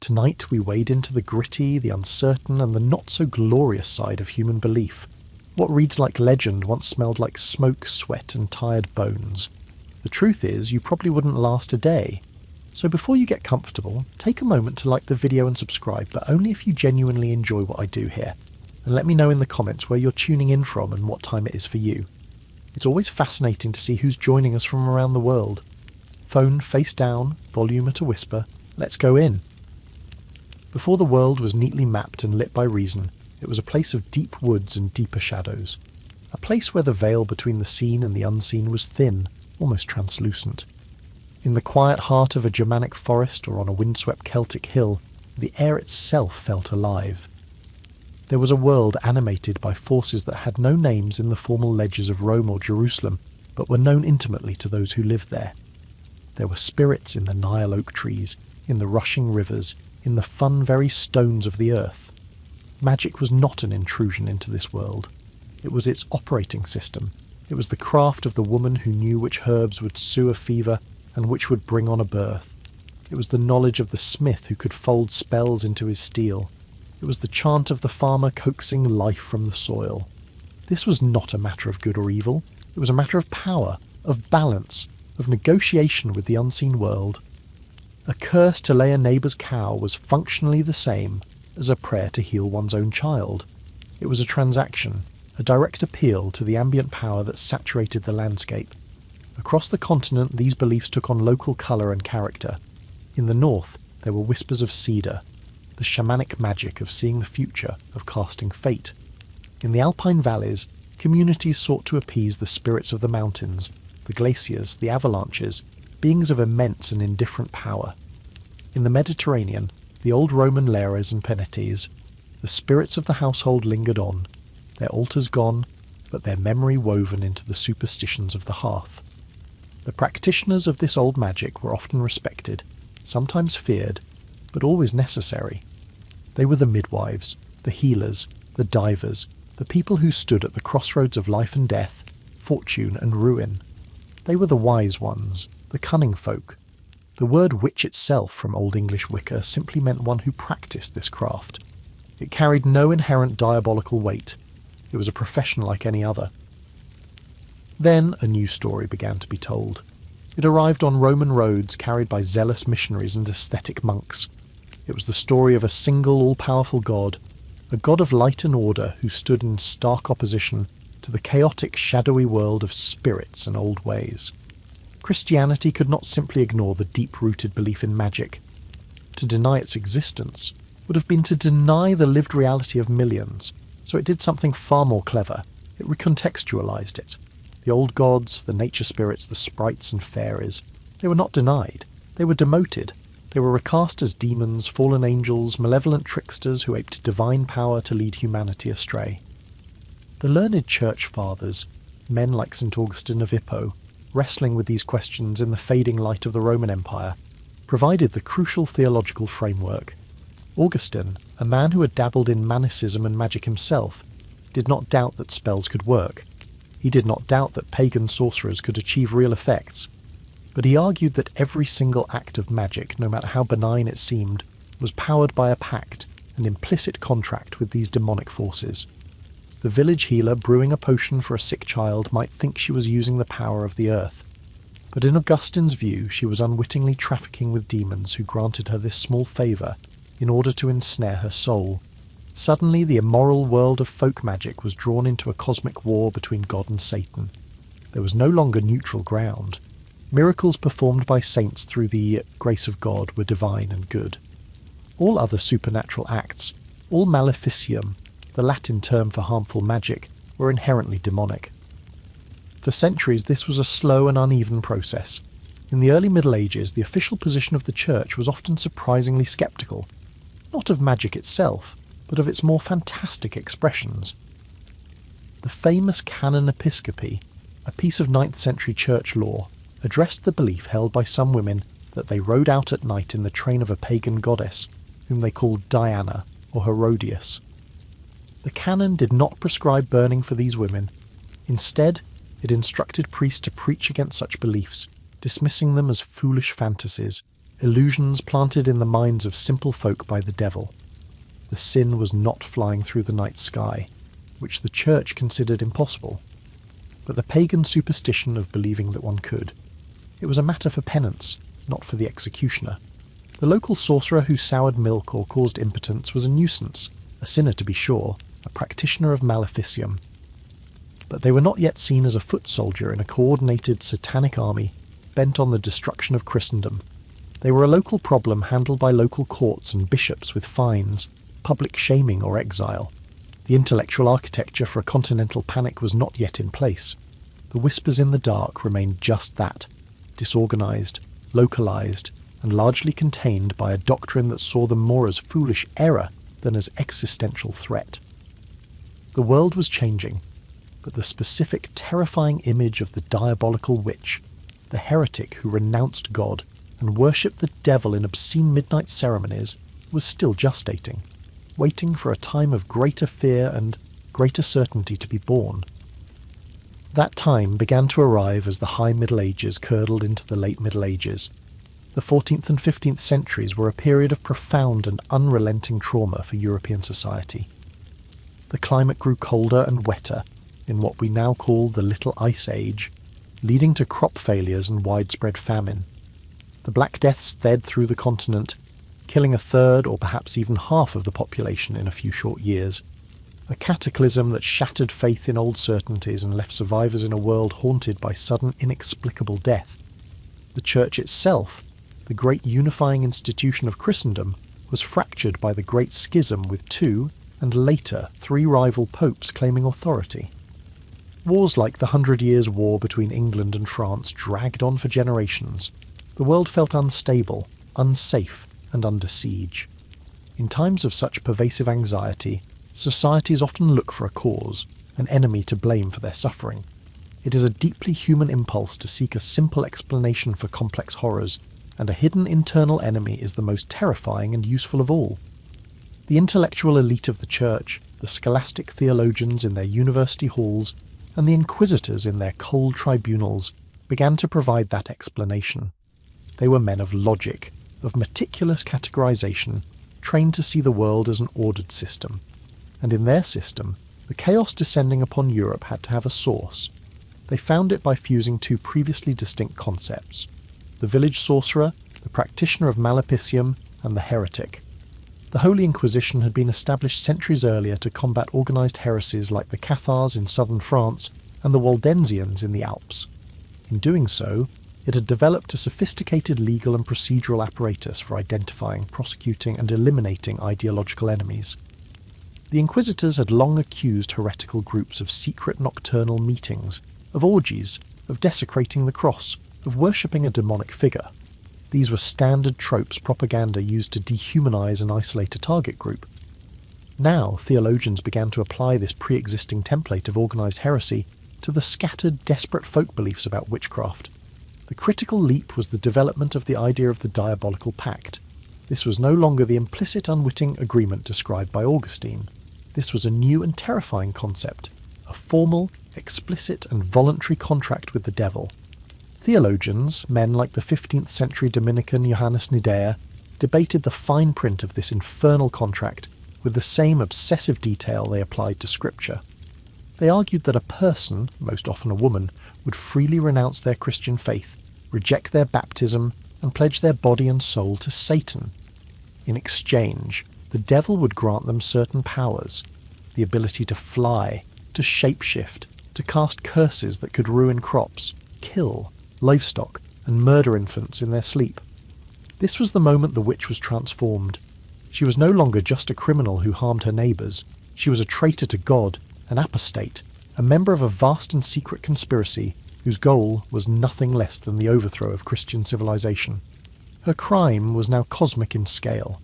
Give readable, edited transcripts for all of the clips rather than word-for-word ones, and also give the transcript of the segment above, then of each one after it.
Tonight we wade into the gritty, the uncertain, and the not-so-glorious side of human belief. What reads like legend once smelled like smoke, sweat, and tired bones. The truth is, you probably wouldn't last a day. So before you get comfortable, take a moment to like the video and subscribe, but only if you genuinely enjoy what I do here. And let me know in the comments where you're tuning in from and what time it is for you. It's always fascinating to see who's joining us from around the world. Phone face down, volume at a whisper, let's go in. Before the world was neatly mapped and lit by reason, it was a place of deep woods and deeper shadows. A place where the veil between the seen and the unseen was thin, almost translucent. In the quiet heart of a Germanic forest or on a windswept Celtic hill, the air itself felt alive. There was a world animated by forces that had no names in the formal ledgers of Rome or Jerusalem, but were known intimately to those who lived there. There were spirits in the Nile oak trees, in the rushing rivers, in the fun very stones of the earth. Magic was not an intrusion into this world. It was its operating system. It was the craft of the woman who knew which herbs would soothe a fever and which would bring on a birth. It was the knowledge of the smith who could fold spells into his steel. It was the chant of the farmer coaxing life from the soil. This was not a matter of good or evil. It was a matter of power, of balance, of negotiation with the unseen world. A curse to lay a neighbour's cow was functionally the same as a prayer to heal one's own child. It was a transaction, a direct appeal to the ambient power that saturated the landscape. Across the continent, these beliefs took on local colour and character. In the north, there were whispers of cedar, the shamanic magic of seeing the future, of casting fate. In the alpine valleys, communities sought to appease the spirits of the mountains, the glaciers, the avalanches, beings of immense and indifferent power. In the Mediterranean, the old Roman lares and penates, the spirits of the household lingered on, their altars gone, but their memory woven into the superstitions of the hearth. The practitioners of this old magic were often respected, sometimes feared, but always necessary. They were the midwives, the healers, the divers, the people who stood at the crossroads of life and death, fortune and ruin. They were the wise ones, the cunning folk. The word witch itself from Old English Wicca simply meant one who practised this craft. It carried no inherent diabolical weight. It was a profession like any other. Then a new story began to be told. It arrived on Roman roads carried by zealous missionaries and ascetic monks. It was the story of a single all-powerful god, a god of light and order who stood in stark opposition to the chaotic, shadowy world of spirits and old ways. Christianity could not simply ignore the deep-rooted belief in magic. To deny its existence would have been to deny the lived reality of millions, so it did something far more clever. It recontextualized it. The old gods, the nature spirits, the sprites and fairies, they were not denied. They were demoted. They were recast as demons, fallen angels, malevolent tricksters who aped divine power to lead humanity astray. The learned church fathers, men like St. Augustine of Hippo, wrestling with these questions in the fading light of the Roman Empire, provided the crucial theological framework. Augustine, a man who had dabbled in manicism and magic himself, did not doubt that spells could work. He did not doubt that pagan sorcerers could achieve real effects. But he argued that every single act of magic, no matter how benign it seemed, was powered by a pact, an implicit contract with these demonic forces. The village healer brewing a potion for a sick child might think she was using the power of the earth. But in Augustine's view, she was unwittingly trafficking with demons who granted her this small favour in order to ensnare her soul. Suddenly, the immoral world of folk magic was drawn into a cosmic war between God and Satan. There was no longer neutral ground. Miracles performed by saints through the grace of God were divine and good. All other supernatural acts, all maleficium, the Latin term for harmful magic, were inherently demonic. For centuries this was a slow and uneven process. In the early Middle Ages, the official position of the Church was often surprisingly sceptical, not of magic itself, but of its more fantastic expressions. The famous Canon Episcopi, a piece of 9th century church law, addressed the belief held by some women that they rode out at night in the train of a pagan goddess, whom they called Diana or Herodias. The canon did not prescribe burning for these women. Instead, it instructed priests to preach against such beliefs, dismissing them as foolish fantasies, illusions planted in the minds of simple folk by the devil. The sin was not flying through the night sky, which the church considered impossible, but the pagan superstition of believing that one could. It was a matter for penance, not for the executioner. The local sorcerer who soured milk or caused impotence was a nuisance, a sinner to be sure, a practitioner of maleficium. But they were not yet seen as a foot soldier in a coordinated satanic army bent on the destruction of Christendom. They were a local problem handled by local courts and bishops with fines, public shaming or exile. The intellectual architecture for a continental panic was not yet in place. The whispers in the dark remained just that, disorganised, localised, and largely contained by a doctrine that saw them more as foolish error than as existential threat. The world was changing, but the specific terrifying image of the diabolical witch, the heretic who renounced God and worshipped the devil in obscene midnight ceremonies, was still gestating, waiting for a time of greater fear and greater certainty to be born. That time began to arrive as the High Middle Ages curdled into the Late Middle Ages. The 14th and 15th centuries were a period of profound and unrelenting trauma for European society. The climate grew colder and wetter in what we now call the Little Ice Age, leading to crop failures and widespread famine. The Black Death sped through the continent, killing a third or perhaps even half of the population in a few short years. A cataclysm that shattered faith in old certainties and left survivors in a world haunted by sudden inexplicable death. The Church itself, the great unifying institution of Christendom, was fractured by the Great Schism with 2, and later 3 rival popes claiming authority. Wars like the 100 Years' War between England and France dragged on for generations. The world felt unstable, unsafe, and under siege. In times of such pervasive anxiety, societies often look for a cause, an enemy to blame for their suffering. It is a deeply human impulse to seek a simple explanation for complex horrors, and a hidden internal enemy is the most terrifying and useful of all. The intellectual elite of the Church, the scholastic theologians in their university halls, and the inquisitors in their cold tribunals began to provide that explanation. They were men of logic, of meticulous categorization, trained to see the world as an ordered system. And in their system, the chaos descending upon Europe had to have a source. They found it by fusing 2 previously distinct concepts: the village sorcerer, the practitioner of maleficium, and the heretic. The Holy Inquisition had been established centuries earlier to combat organised heresies like the Cathars in southern France and the Waldensians in the Alps. In doing so, it had developed a sophisticated legal and procedural apparatus for identifying, prosecuting, and eliminating ideological enemies. The Inquisitors had long accused heretical groups of secret nocturnal meetings, of orgies, of desecrating the cross, of worshipping a demonic figure. These were standard tropes propaganda used to dehumanize and isolate a target group. Now theologians began to apply this pre-existing template of organised heresy to the scattered, desperate folk beliefs about witchcraft. The critical leap was the development of the idea of the diabolical pact. This was no longer the implicit, unwitting agreement described by Augustine. This was a new and terrifying concept, a formal, explicit and voluntary contract with the devil. Theologians, men like the 15th century Dominican Johannes Nidea, debated the fine print of this infernal contract with the same obsessive detail they applied to Scripture. They argued that a person, most often a woman, would freely renounce their Christian faith, reject their baptism, and pledge their body and soul to Satan. In exchange, the devil would grant them certain powers, the ability to fly, to shapeshift, to cast curses that could ruin crops, kill livestock, and murder infants in their sleep. This was the moment the witch was transformed. She was no longer just a criminal who harmed her neighbours. She was a traitor to God, an apostate, a member of a vast and secret conspiracy whose goal was nothing less than the overthrow of Christian civilization. Her crime was now cosmic in scale.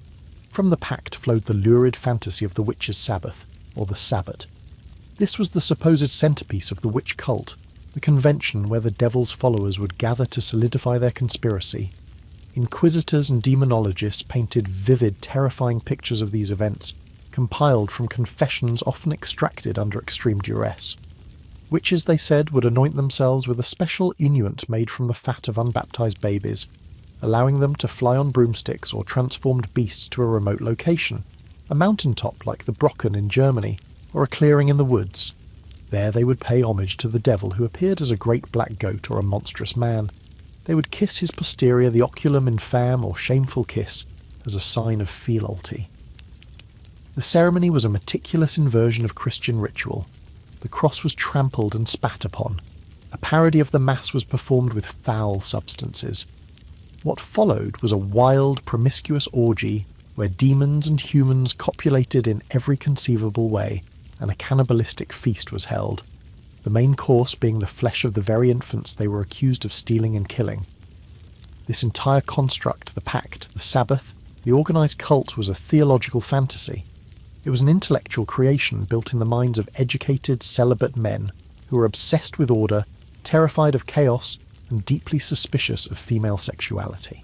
From the pact flowed the lurid fantasy of the witch's Sabbath, or the Sabbat. This was the supposed centrepiece of the witch cult, the convention where the devil's followers would gather to solidify their conspiracy. Inquisitors and demonologists painted vivid, terrifying pictures of these events, compiled from confessions often extracted under extreme duress. Witches, they said, would anoint themselves with a special unguent made from the fat of unbaptized babies. allowing them to fly on broomsticks or transformed beasts to a remote location, a mountaintop like the Brocken in Germany, or a clearing in the woods. There they would pay homage to the devil, who appeared as a great black goat or a monstrous man. They would kiss his posterior, the oculum infame or shameful kiss, as a sign of fealty. The ceremony was a meticulous inversion of Christian ritual. The cross was trampled and spat upon. A parody of the Mass was performed with foul substances. What followed was a wild, promiscuous orgy where demons and humans copulated in every conceivable way, and a cannibalistic feast was held, the main course being the flesh of the very infants they were accused of stealing and killing. This entire construct, the pact, the Sabbath, the organised cult, was a theological fantasy. It was an intellectual creation built in the minds of educated, celibate men who were obsessed with order, terrified of chaos, and deeply suspicious of female sexuality.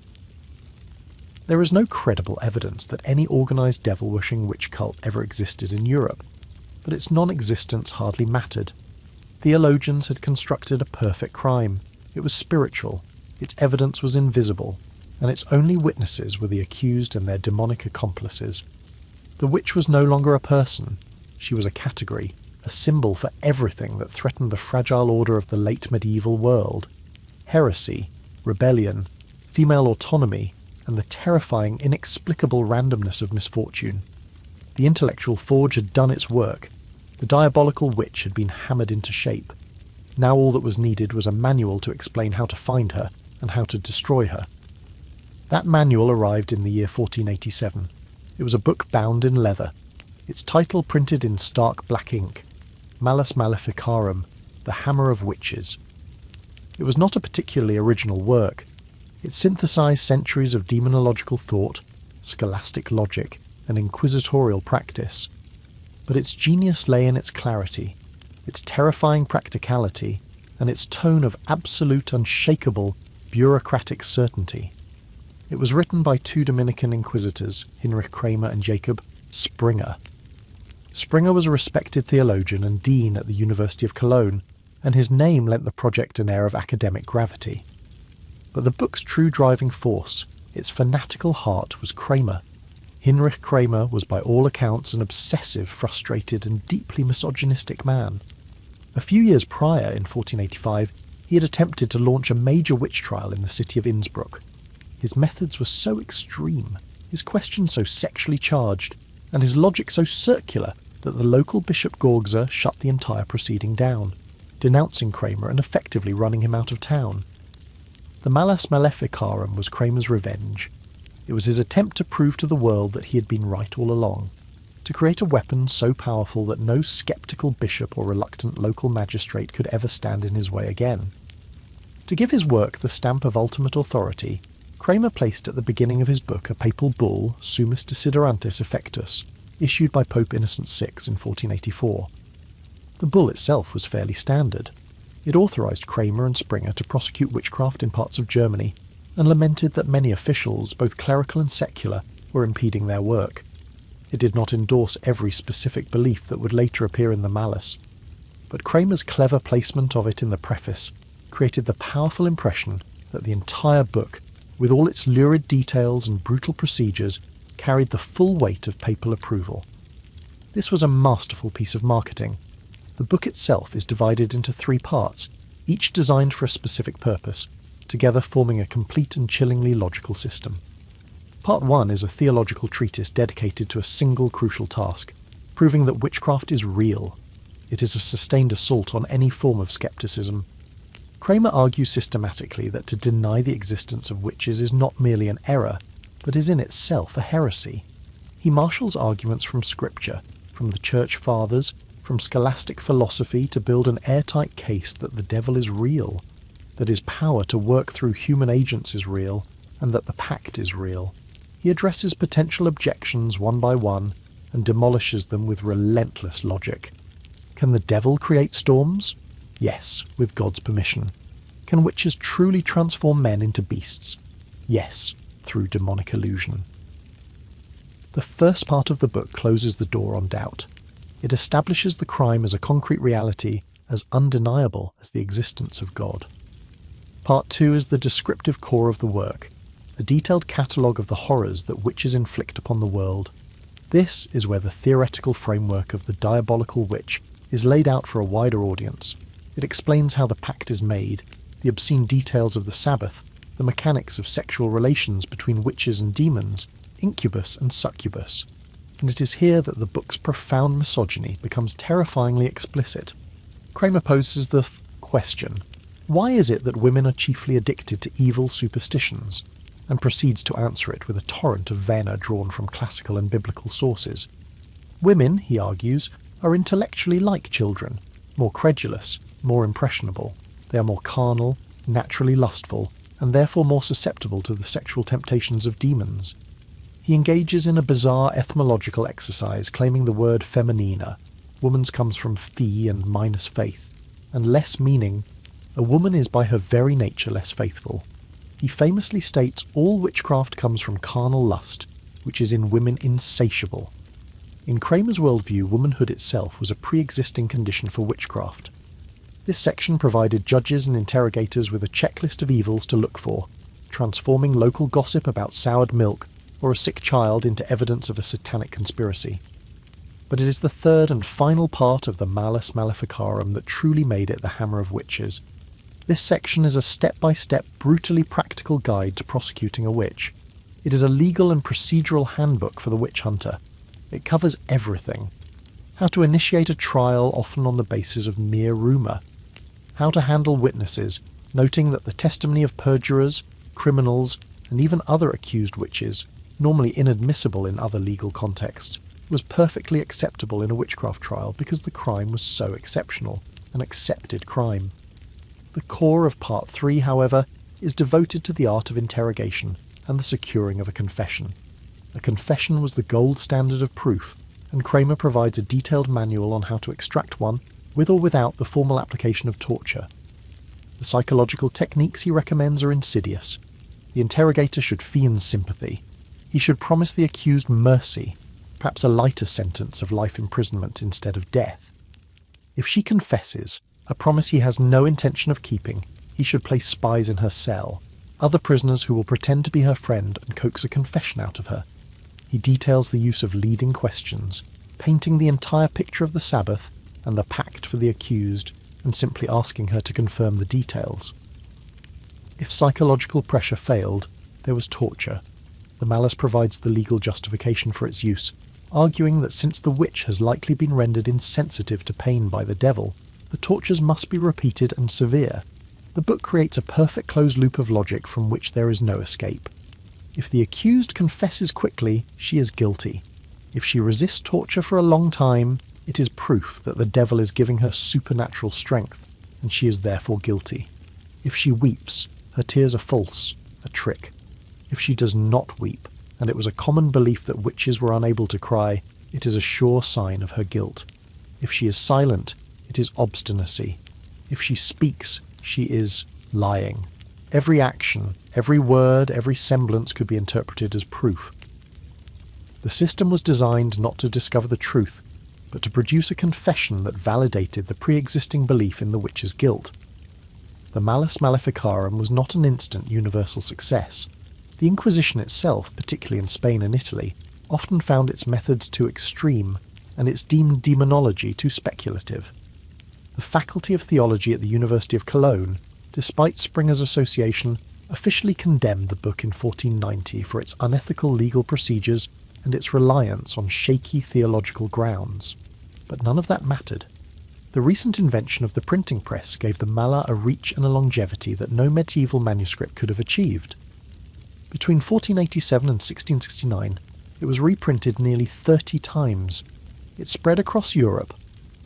There is no credible evidence that any organised devil-worshipping witch cult ever existed in Europe, but its non-existence hardly mattered. Theologians had constructed a perfect crime. It was spiritual, its evidence was invisible, and its only witnesses were the accused and their demonic accomplices. The witch was no longer a person. She was a category, a symbol for everything that threatened the fragile order of the late medieval world. Heresy, rebellion, female autonomy, and the terrifying, inexplicable randomness of misfortune. The intellectual forge had done its work. The diabolical witch had been hammered into shape. Now all that was needed was a manual to explain how to find her and how to destroy her. That manual arrived in the year 1487. It was a book bound in leather, its title printed in stark black ink, Malleus Maleficarum, the Hammer of Witches. It was not a particularly original work. It synthesized centuries of demonological thought, scholastic logic, and inquisitorial practice. But its genius lay in its clarity, its terrifying practicality, and its tone of absolute, unshakable, bureaucratic certainty. It was written by two Dominican inquisitors, Hinrich Kramer and Jacob Springer. Springer was a respected theologian and dean at the University of Cologne, and his name lent the project an air of academic gravity. But the book's true driving force, its fanatical heart, was Kramer. Hinrich Kramer was by all accounts an obsessive, frustrated, and deeply misogynistic man. A few years prior, in 1485, he had attempted to launch a major witch trial in the city of Innsbruck. His methods were so extreme, his questions so sexually charged, and his logic so circular that the local Bishop Gorgza shut the entire proceeding down, denouncing Kramer and effectively running him out of town. The Malleus Maleficarum was Kramer's revenge. It was his attempt to prove to the world that he had been right all along, to create a weapon so powerful that no sceptical bishop or reluctant local magistrate could ever stand in his way again. To give his work the stamp of ultimate authority, Kramer placed at the beginning of his book a papal bull, Summis Desiderantis Effectus, issued by Pope Innocent VI in 1484. The bull itself was fairly standard. It authorised Kramer and Springer to prosecute witchcraft in parts of Germany, and lamented that many officials, both clerical and secular, were impeding their work. It did not endorse every specific belief that would later appear in the Malleus, but Kramer's clever placement of it in the preface created the powerful impression that the entire book, with all its lurid details and brutal procedures, carried the full weight of papal approval. This was a masterful piece of marketing. The book itself is divided into 3 parts, each designed for a specific purpose, together forming a complete and chillingly logical system. Part 1 is a theological treatise dedicated to a single crucial task, proving that witchcraft is real. It is a sustained assault on any form of skepticism. Kramer argues systematically that to deny the existence of witches is not merely an error, but is in itself a heresy. He marshals arguments from Scripture, from the Church Fathers, from scholastic philosophy to build an airtight case that the devil is real, that his power to work through human agents is real, and that the pact is real. He addresses potential objections one by one and demolishes them with relentless logic. Can the devil create storms? Yes, with God's permission. Can witches truly transform men into beasts? Yes, through demonic illusion. The first part of the book closes the door on doubt. It establishes the crime as a concrete reality, as undeniable as the existence of God. Part 2 is the descriptive core of the work. a detailed catalogue of the horrors that witches inflict upon the world. This is where the theoretical framework of the diabolical witch is laid out for a wider audience. It explains how the pact is made, the obscene details of the Sabbath, the mechanics of sexual relations between witches and demons, incubus and succubus. And it is here that the book's profound misogyny becomes terrifyingly explicit. Kramer poses the question, why is it that women are chiefly addicted to evil superstitions? And proceeds to answer it with a torrent of vena drawn from classical and biblical sources. Women, he argues, are intellectually like children, more credulous, more impressionable. They are more carnal, naturally lustful, and therefore more susceptible to the sexual temptations of demons. He engages in a bizarre etymological exercise claiming the word feminina, woman's comes from fee and minus faith, and less meaning, a woman is by her very nature less faithful. He famously states all witchcraft comes from carnal lust, which is in women insatiable. In Kramer's worldview, womanhood itself was a pre-existing condition for witchcraft. This section provided judges and interrogators with a checklist of evils to look for, transforming local gossip about soured milk or a sick child into evidence of a satanic conspiracy. But it is the third and final part of the Malus Maleficarum that truly made it the hammer of witches. This section is a step-by-step, brutally practical guide to prosecuting a witch. It is a legal and procedural handbook for the witch hunter. It covers everything. How to initiate a trial often on the basis of mere rumour. How to handle witnesses, noting that the testimony of perjurers, criminals, and even other accused witches, normally inadmissible in other legal contexts, was perfectly acceptable in a witchcraft trial because the crime was so exceptional, an accepted crime. The core of Part 3, however, is devoted to the art of interrogation and the securing of a confession. A confession was the gold standard of proof, and Kramer provides a detailed manual on how to extract one, with or without the formal application of torture. The psychological techniques he recommends are insidious. The interrogator should feign sympathy. He should promise the accused mercy, perhaps a lighter sentence of life imprisonment instead of death. If she confesses, a promise he has no intention of keeping, he should place spies in her cell, other prisoners who will pretend to be her friend and coax a confession out of her. He details the use of leading questions, painting the entire picture of the Sabbath and the pact for the accused, and simply asking her to confirm the details. If psychological pressure failed, there was torture. The Malus provides the legal justification for its use, arguing that since the witch has likely been rendered insensitive to pain by the devil, the tortures must be repeated and severe. The book creates a perfect closed loop of logic from which there is no escape. If the accused confesses quickly, she is guilty. If she resists torture for a long time, it is proof that the devil is giving her supernatural strength, and she is therefore guilty. If she weeps, her tears are false, a trick. If she does not weep, and it was a common belief that witches were unable to cry, it is a sure sign of her guilt. If she is silent, it is obstinacy. If she speaks, she is lying. Every action, every word, every semblance could be interpreted as proof. The system was designed not to discover the truth, but to produce a confession that validated the pre-existing belief in the witch's guilt. The Malus Maleficarum was not an instant universal success. The Inquisition itself, particularly in Spain and Italy, often found its methods too extreme, and its deemed demonology too speculative. The Faculty of Theology at the University of Cologne, despite Springer's association, officially condemned the book in 1490 for its unethical legal procedures and its reliance on shaky theological grounds. But none of that mattered. The recent invention of the printing press gave the Mala a reach and a longevity that no medieval manuscript could have achieved. Between 1487 and 1669, it was reprinted nearly 30 times. It spread across Europe,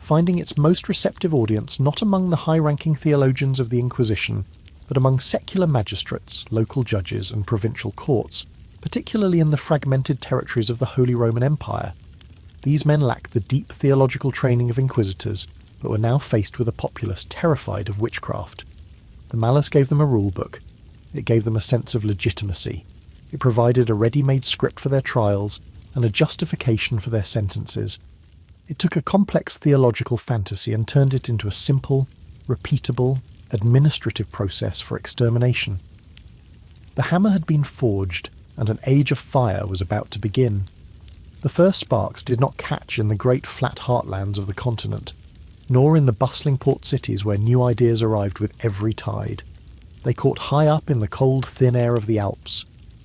finding its most receptive audience not among the high-ranking theologians of the Inquisition, but among secular magistrates, local judges, and provincial courts, particularly in the fragmented territories of the Holy Roman Empire. These men lacked the deep theological training of inquisitors, but were now faced with a populace terrified of witchcraft. The Malus gave them a rulebook. It gave them a sense of legitimacy. It provided a ready-made script for their trials and a justification for their sentences. It took a complex theological fantasy and turned it into a simple, repeatable, administrative process for extermination. The hammer had been forged, and an age of fire was about to begin. The first sparks did not catch in the great flat heartlands of the continent, nor in the bustling port cities where new ideas arrived with every tide. They caught high up in the cold, thin air of the Alps,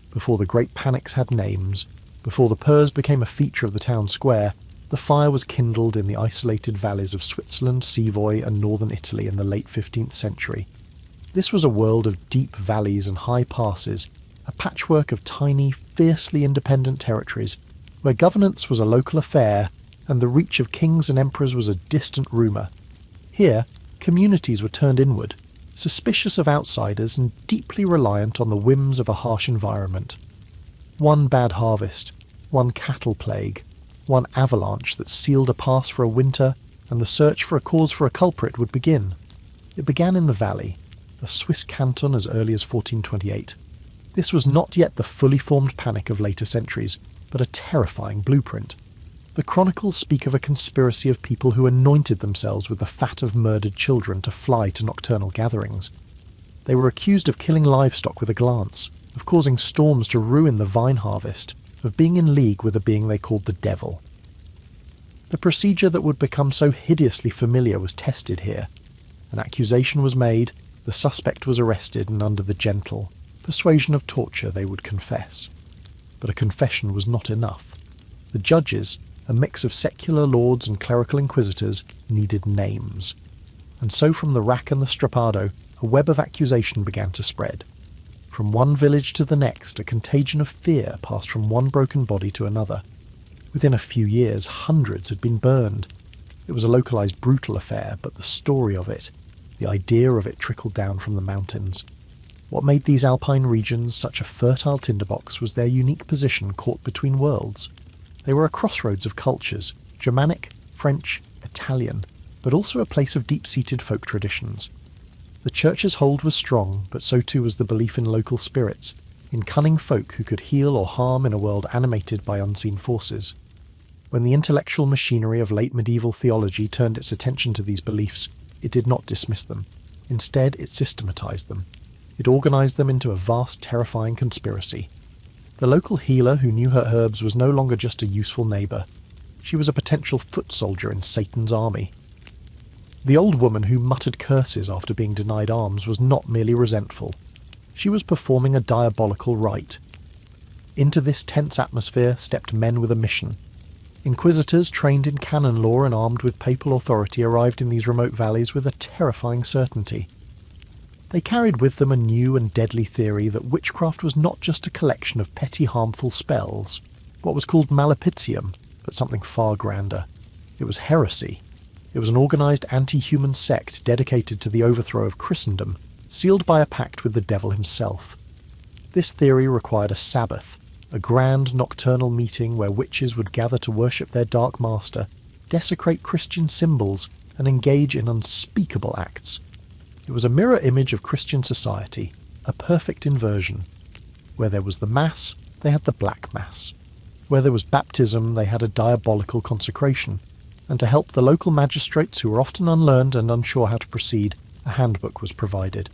before the great panics had names, before the Purs became a feature of the town square. The fire was kindled in the isolated valleys of Switzerland, Savoy, and northern Italy in the late 15th century. This was a world of deep valleys and high passes, a patchwork of tiny, fiercely independent territories, where governance was a local affair and the reach of kings and emperors was a distant rumour. Here, communities were turned inward, suspicious of outsiders and deeply reliant on the whims of a harsh environment. One bad harvest, one cattle plague, one avalanche that sealed a pass for a winter, and the search for a cause for a culprit would begin. It began in the valley, a Swiss canton as early as 1428. This was not yet the fully formed panic of later centuries, but a terrifying blueprint. The chronicles speak of a conspiracy of people who anointed themselves with the fat of murdered children to fly to nocturnal gatherings. They were accused of killing livestock with a glance, of causing storms to ruin the vine harvest, of being in league with a being they called the devil. The procedure that would become so hideously familiar was tested here. An accusation was made, the suspect was arrested, and under the gentle persuasion of torture they would confess. But a confession was not enough. The judges, a mix of secular lords and clerical inquisitors, needed names. And so from the rack and the strappado, a web of accusation began to spread. From one village to the next, a contagion of fear passed from one broken body to another. Within a few years, hundreds had been burned. It was a localized, brutal affair, but the story of it, the idea of it, trickled down from the mountains. What made these alpine regions such a fertile tinderbox was their unique position caught between worlds. They were a crossroads of cultures, Germanic, French, Italian, but also a place of deep-seated folk traditions. The church's hold was strong, but so too was the belief in local spirits, in cunning folk who could heal or harm in a world animated by unseen forces. When the intellectual machinery of late medieval theology turned its attention to these beliefs, it did not dismiss them. Instead, it systematized them. It organized them into a vast, terrifying conspiracy. The local healer who knew her herbs was no longer just a useful neighbour. She was a potential foot soldier in Satan's army. The old woman who muttered curses after being denied alms was not merely resentful. She was performing a diabolical rite. Into this tense atmosphere stepped men with a mission. Inquisitors trained in canon law and armed with papal authority arrived in these remote valleys with a terrifying certainty. They carried with them a new and deadly theory that witchcraft was not just a collection of petty harmful spells, what was called malapitium, but something far grander. It was heresy. It was an organised anti-human sect dedicated to the overthrow of Christendom, sealed by a pact with the devil himself. This theory required a Sabbath, a grand nocturnal meeting where witches would gather to worship their dark master, desecrate Christian symbols, and engage in unspeakable acts. It was a mirror image of Christian society, a perfect inversion. Where there was the Mass, they had the Black Mass. Where there was baptism, they had a diabolical consecration. And to help the local magistrates, who were often unlearned and unsure how to proceed, a handbook was provided.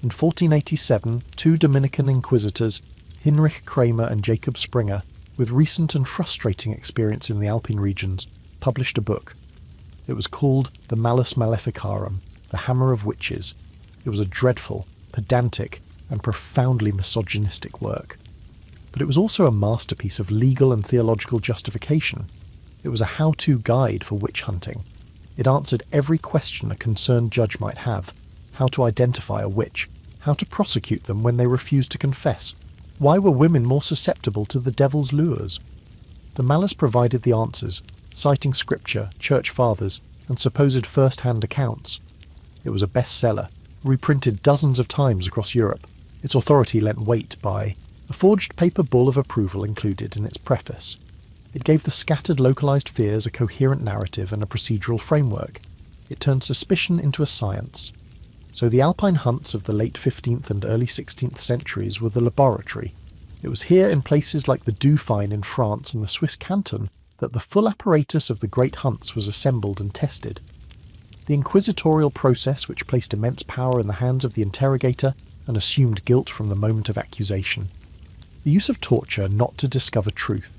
In 1487, two Dominican inquisitors, Hinrich Kramer and Jacob Springer, with recent and frustrating experience in the Alpine regions, published a book. It was called the Malus Maleficarum, the Hammer of Witches. It was a dreadful, pedantic, and profoundly misogynistic work. But it was also a masterpiece of legal and theological justification. It was a how-to guide for witch hunting. It answered every question a concerned judge might have: how to identify a witch, how to prosecute them when they refused to confess, why were women more susceptible to the devil's lures. The Malus provided the answers, citing scripture, church fathers, and supposed first-hand accounts. It was a bestseller, reprinted dozens of times across Europe. Its authority lent weight by a forged paper bull of approval included in its preface. It gave the scattered localized fears a coherent narrative and a procedural framework. It turned suspicion into a science. So the Alpine hunts of the late 15th and early 16th centuries were the laboratory. It was here, in places like the Dauphiné in France and the Swiss canton, that the full apparatus of the great hunts was assembled and tested. The inquisitorial process, which placed immense power in the hands of the interrogator and assumed guilt from the moment of accusation. The use of torture not to discover truth,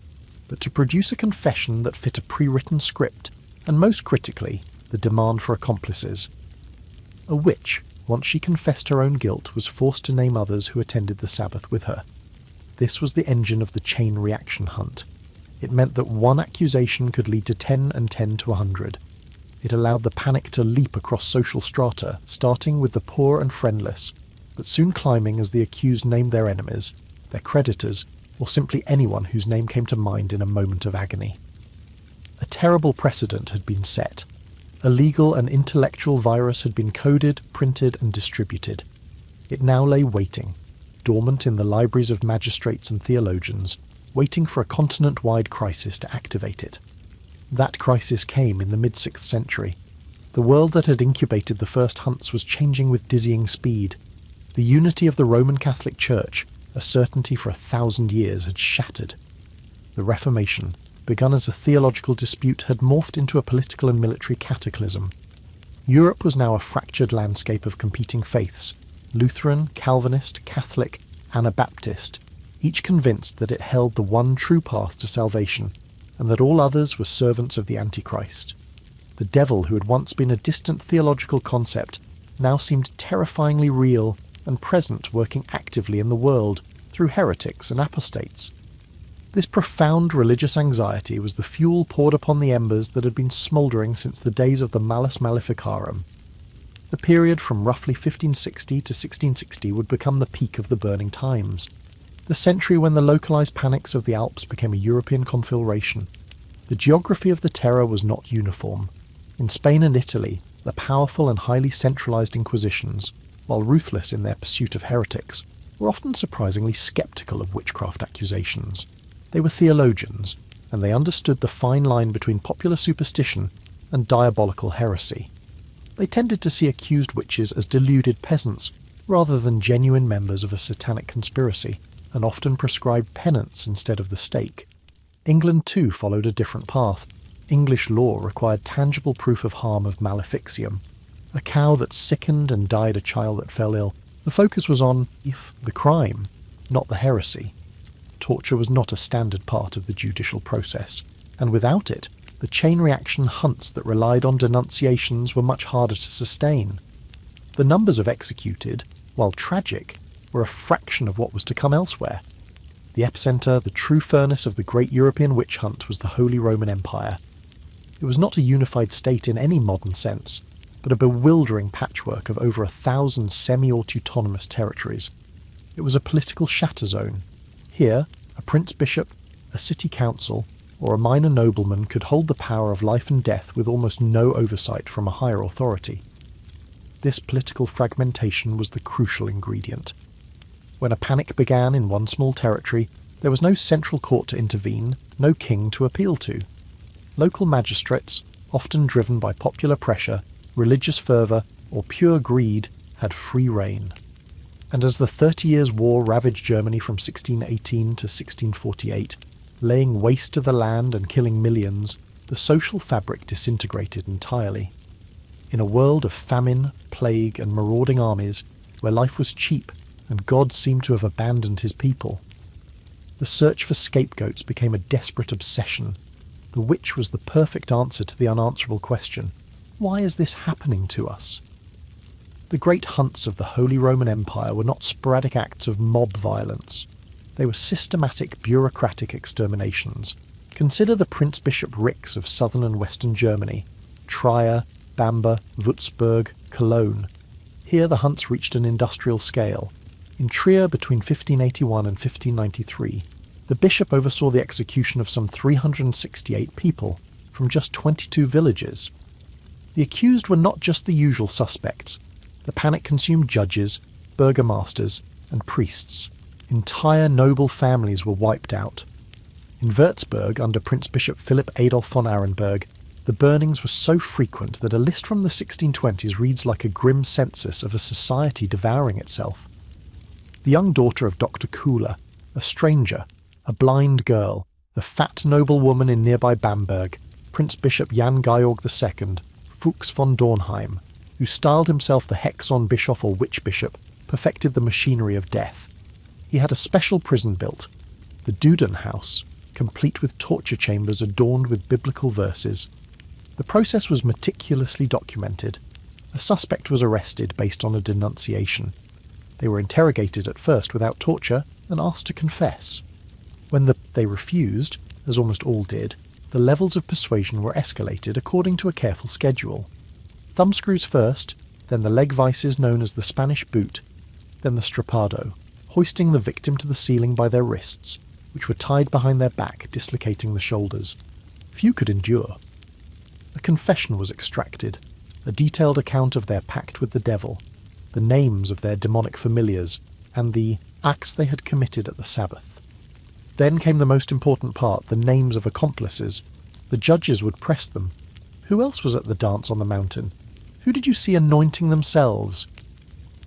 but to produce a confession that fit a pre-written script, and most critically, the demand for accomplices. A witch, once she confessed her own guilt, was forced to name others who attended the Sabbath with her. This was the engine of the chain reaction hunt. It meant that one accusation could lead to 10 and 10 to 100. It allowed the panic to leap across social strata, starting with the poor and friendless, but soon climbing as the accused named their enemies, their creditors, or simply anyone whose name came to mind in a moment of agony. A terrible precedent had been set. A legal and intellectual virus had been coded, printed, and distributed. It now lay waiting, dormant in the libraries of magistrates and theologians, waiting for a continent-wide crisis to activate it. That crisis came in the mid-6th century. The world that had incubated the first hunts was changing with dizzying speed. The unity of the Roman Catholic Church, a certainty for 1,000 years, had shattered. The Reformation, begun as a theological dispute, had morphed into a political and military cataclysm. Europe was now a fractured landscape of competing faiths, Lutheran, Calvinist, Catholic, Anabaptist, each convinced that it held the one true path to salvation, and that all others were servants of the Antichrist. The devil, who had once been a distant theological concept, now seemed terrifyingly real and present, working actively in the world through heretics and apostates. This profound religious anxiety was the fuel poured upon the embers that had been smouldering since the days of the Malus Maleficarum. The period from roughly 1560 to 1660 would become the peak of the burning times, the century when the localized panics of the Alps became a European conflagration. The geography of the terror was not uniform. In Spain and Italy, the powerful and highly centralized inquisitions, while ruthless in their pursuit of heretics, were often surprisingly sceptical of witchcraft accusations. They were theologians, and they understood the fine line between popular superstition and diabolical heresy. They tended to see accused witches as deluded peasants, rather than genuine members of a satanic conspiracy, and often prescribed penance instead of the stake. England too followed a different path. English law required tangible proof of harm of maleficium. A cow that sickened and died a child that fell ill. The focus was on the crime, not the heresy. Torture was not a standard part of the judicial process, and without it, the chain reaction hunts that relied on denunciations were much harder to sustain. The numbers of executed, while tragic, were a fraction of what was to come elsewhere. The epicenter, the true furnace of the great European witch hunt, was the Holy Roman Empire. It was not a unified state in any modern sense, but a bewildering patchwork of over 1,000 semi-autonomous territories. It was a political shatter zone. Here, a prince-bishop, a city council, or a minor nobleman could hold the power of life and death with almost no oversight from a higher authority. This political fragmentation was the crucial ingredient. When a panic began in one small territory, there was no central court to intervene, no king to appeal to. Local magistrates, often driven by popular pressure, religious fervour, or pure greed, had free rein. And as the 30 Years' War ravaged Germany from 1618 to 1648, laying waste to the land and killing millions, the social fabric disintegrated entirely. In a world of famine, plague, and marauding armies, where life was cheap and God seemed to have abandoned his people, the search for scapegoats became a desperate obsession. The witch was the perfect answer to the unanswerable question, why is this happening to us? The great hunts of the Holy Roman Empire were not sporadic acts of mob violence. They were systematic bureaucratic exterminations. Consider the Prince-Bishop Ricks of southern and western Germany, Trier, Bamberg, Würzburg, Cologne. Here the hunts reached an industrial scale. In Trier between 1581 and 1593, the bishop oversaw the execution of some 368 people from just 22 villages. The accused were not just the usual suspects. The panic consumed judges, burgomasters, and priests. Entire noble families were wiped out. In Würzburg, under Prince Bishop Philip Adolf von Arenberg, the burnings were so frequent that a list from the 1620s reads like a grim census of a society devouring itself. The young daughter of Dr. Kuhler, a stranger, a blind girl, the fat noblewoman in nearby Bamberg, Prince Bishop Jan Georg II, Fuchs von Dornheim, who styled himself the Hexon Bischof or Witch Bishop, perfected the machinery of death. He had a special prison built, the Duden House, complete with torture chambers adorned with biblical verses. The process was meticulously documented. A suspect was arrested based on a denunciation. They were interrogated at first without torture and asked to confess. When they refused, as almost all did, the levels of persuasion were escalated according to a careful schedule. Thumbscrews first, then the leg vices known as the Spanish boot, then the strappado, hoisting the victim to the ceiling by their wrists, which were tied behind their back, dislocating the shoulders. Few could endure. A confession was extracted, a detailed account of their pact with the devil, the names of their demonic familiars, and the acts they had committed at the Sabbath. Then came the most important part, the names of accomplices. The judges would press them. Who else was at the dance on the mountain? Who did you see anointing themselves?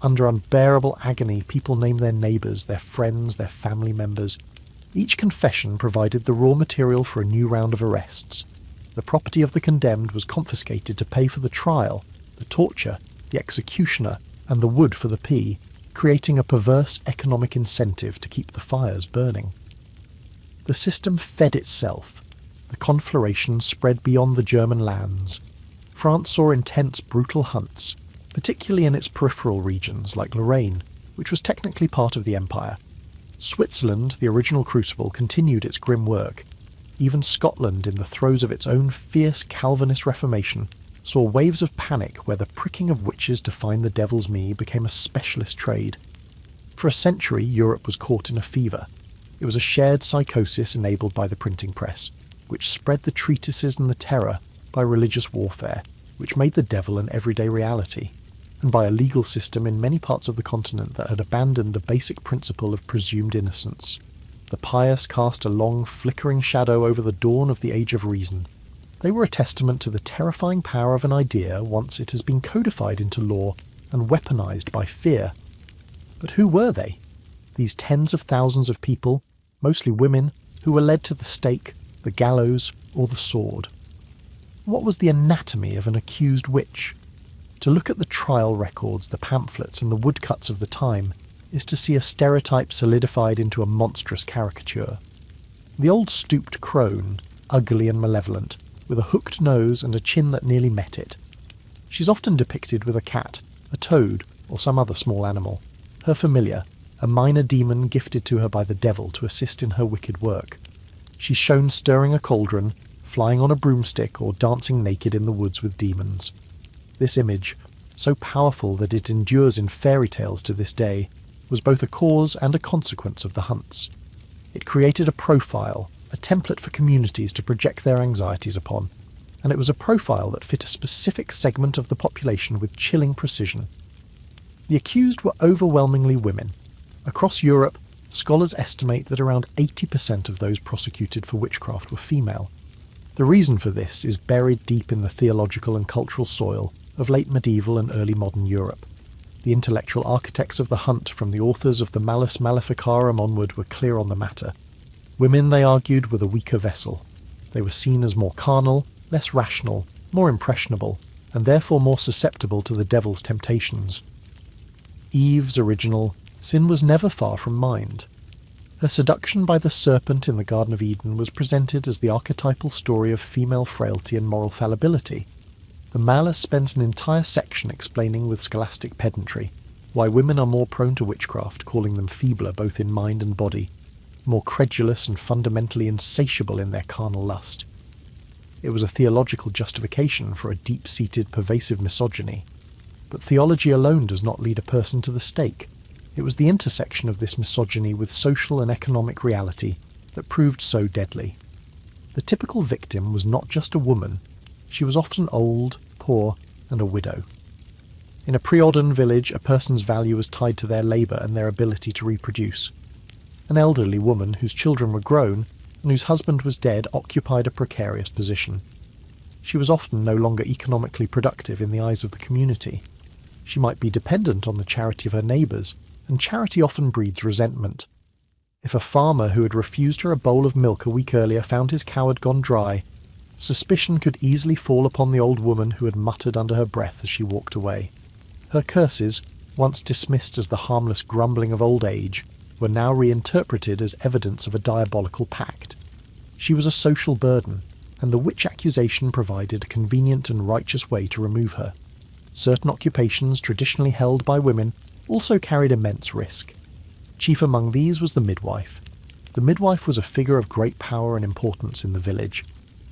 Under unbearable agony, people named their neighbours, their friends, their family members. Each confession provided the raw material for a new round of arrests. The property of the condemned was confiscated to pay for the trial, the torture, the executioner, and the wood for the pea, creating a perverse economic incentive to keep the fires burning. The system fed itself. The conflagration spread beyond the German lands. France saw intense, brutal hunts, particularly in its peripheral regions like Lorraine, which was technically part of the empire. Switzerland, the original crucible, continued its grim work. Even Scotland, in the throes of its own fierce Calvinist Reformation, saw waves of panic where the pricking of witches to find the devil's me became a specialist trade. For a century, Europe was caught in a fever. It was a shared psychosis enabled by the printing press, which spread the treatises and the terror by religious warfare, which made the devil an everyday reality, and by a legal system in many parts of the continent that had abandoned the basic principle of presumed innocence. The pious cast a long, flickering shadow over the dawn of the Age of Reason. They were a testament to the terrifying power of an idea once it has been codified into law and weaponized by fear. But who were they? These tens of thousands of people, mostly women, who were led to the stake, the gallows, or the sword. What was the anatomy of an accused witch? To look at the trial records, the pamphlets, and the woodcuts of the time is to see a stereotype solidified into a monstrous caricature. The old stooped crone, ugly and malevolent, with a hooked nose and a chin that nearly met it. She's often depicted with a cat, a toad, or some other small animal. Her familiar, a minor demon gifted to her by the devil to assist in her wicked work. She's shown stirring a cauldron, flying on a broomstick, or dancing naked in the woods with demons. This image, so powerful that it endures in fairy tales to this day, was both a cause and a consequence of the hunts. It created a profile, a template for communities to project their anxieties upon, and it was a profile that fit a specific segment of the population with chilling precision. The accused were overwhelmingly women. Across Europe, scholars estimate that around 80% of those prosecuted for witchcraft were female. The reason for this is buried deep in the theological and cultural soil of late medieval and early modern Europe. The intellectual architects of the hunt, from the authors of the Malus Maleficarum onward, were clear on the matter. Women, they argued, were the weaker vessel. They were seen as more carnal, less rational, more impressionable, and therefore more susceptible to the devil's temptations. Eve's original sin was never far from mind. Her seduction by the serpent in the Garden of Eden was presented as the archetypal story of female frailty and moral fallibility. The Malus spends an entire section explaining with scholastic pedantry why women are more prone to witchcraft, calling them feebler both in mind and body, more credulous and fundamentally insatiable in their carnal lust. It was a theological justification for a deep-seated, pervasive misogyny. But theology alone does not lead a person to the stake. It was the intersection of this misogyny with social and economic reality that proved so deadly. The typical victim was not just a woman. She was often old, poor, and a widow. In a pre-modern village, a person's value was tied to their labour and their ability to reproduce. An elderly woman whose children were grown and whose husband was dead occupied a precarious position. She was often no longer economically productive in the eyes of the community. She might be dependent on the charity of her neighbours, and charity often breeds resentment. If a farmer who had refused her a bowl of milk a week earlier found his cow had gone dry, suspicion could easily fall upon the old woman who had muttered under her breath as she walked away. Her curses, once dismissed as the harmless grumbling of old age, were now reinterpreted as evidence of a diabolical pact. She was a social burden, and the witch accusation provided a convenient and righteous way to remove her. Certain occupations traditionally held by women also carried immense risk. Chief among these was the midwife. The midwife was a figure of great power and importance in the village.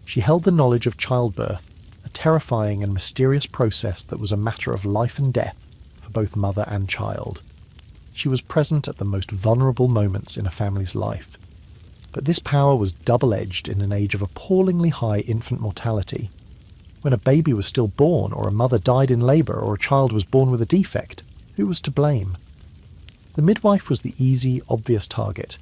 She held the knowledge of childbirth, a terrifying and mysterious process that was a matter of life and death for both mother and child. She was present at the most vulnerable moments in a family's life. But this power was double-edged in an age of appallingly high infant mortality. When a baby was still born, or a mother died in labour, or a child was born with a defect, who was to blame? The midwife was the easy, obvious target.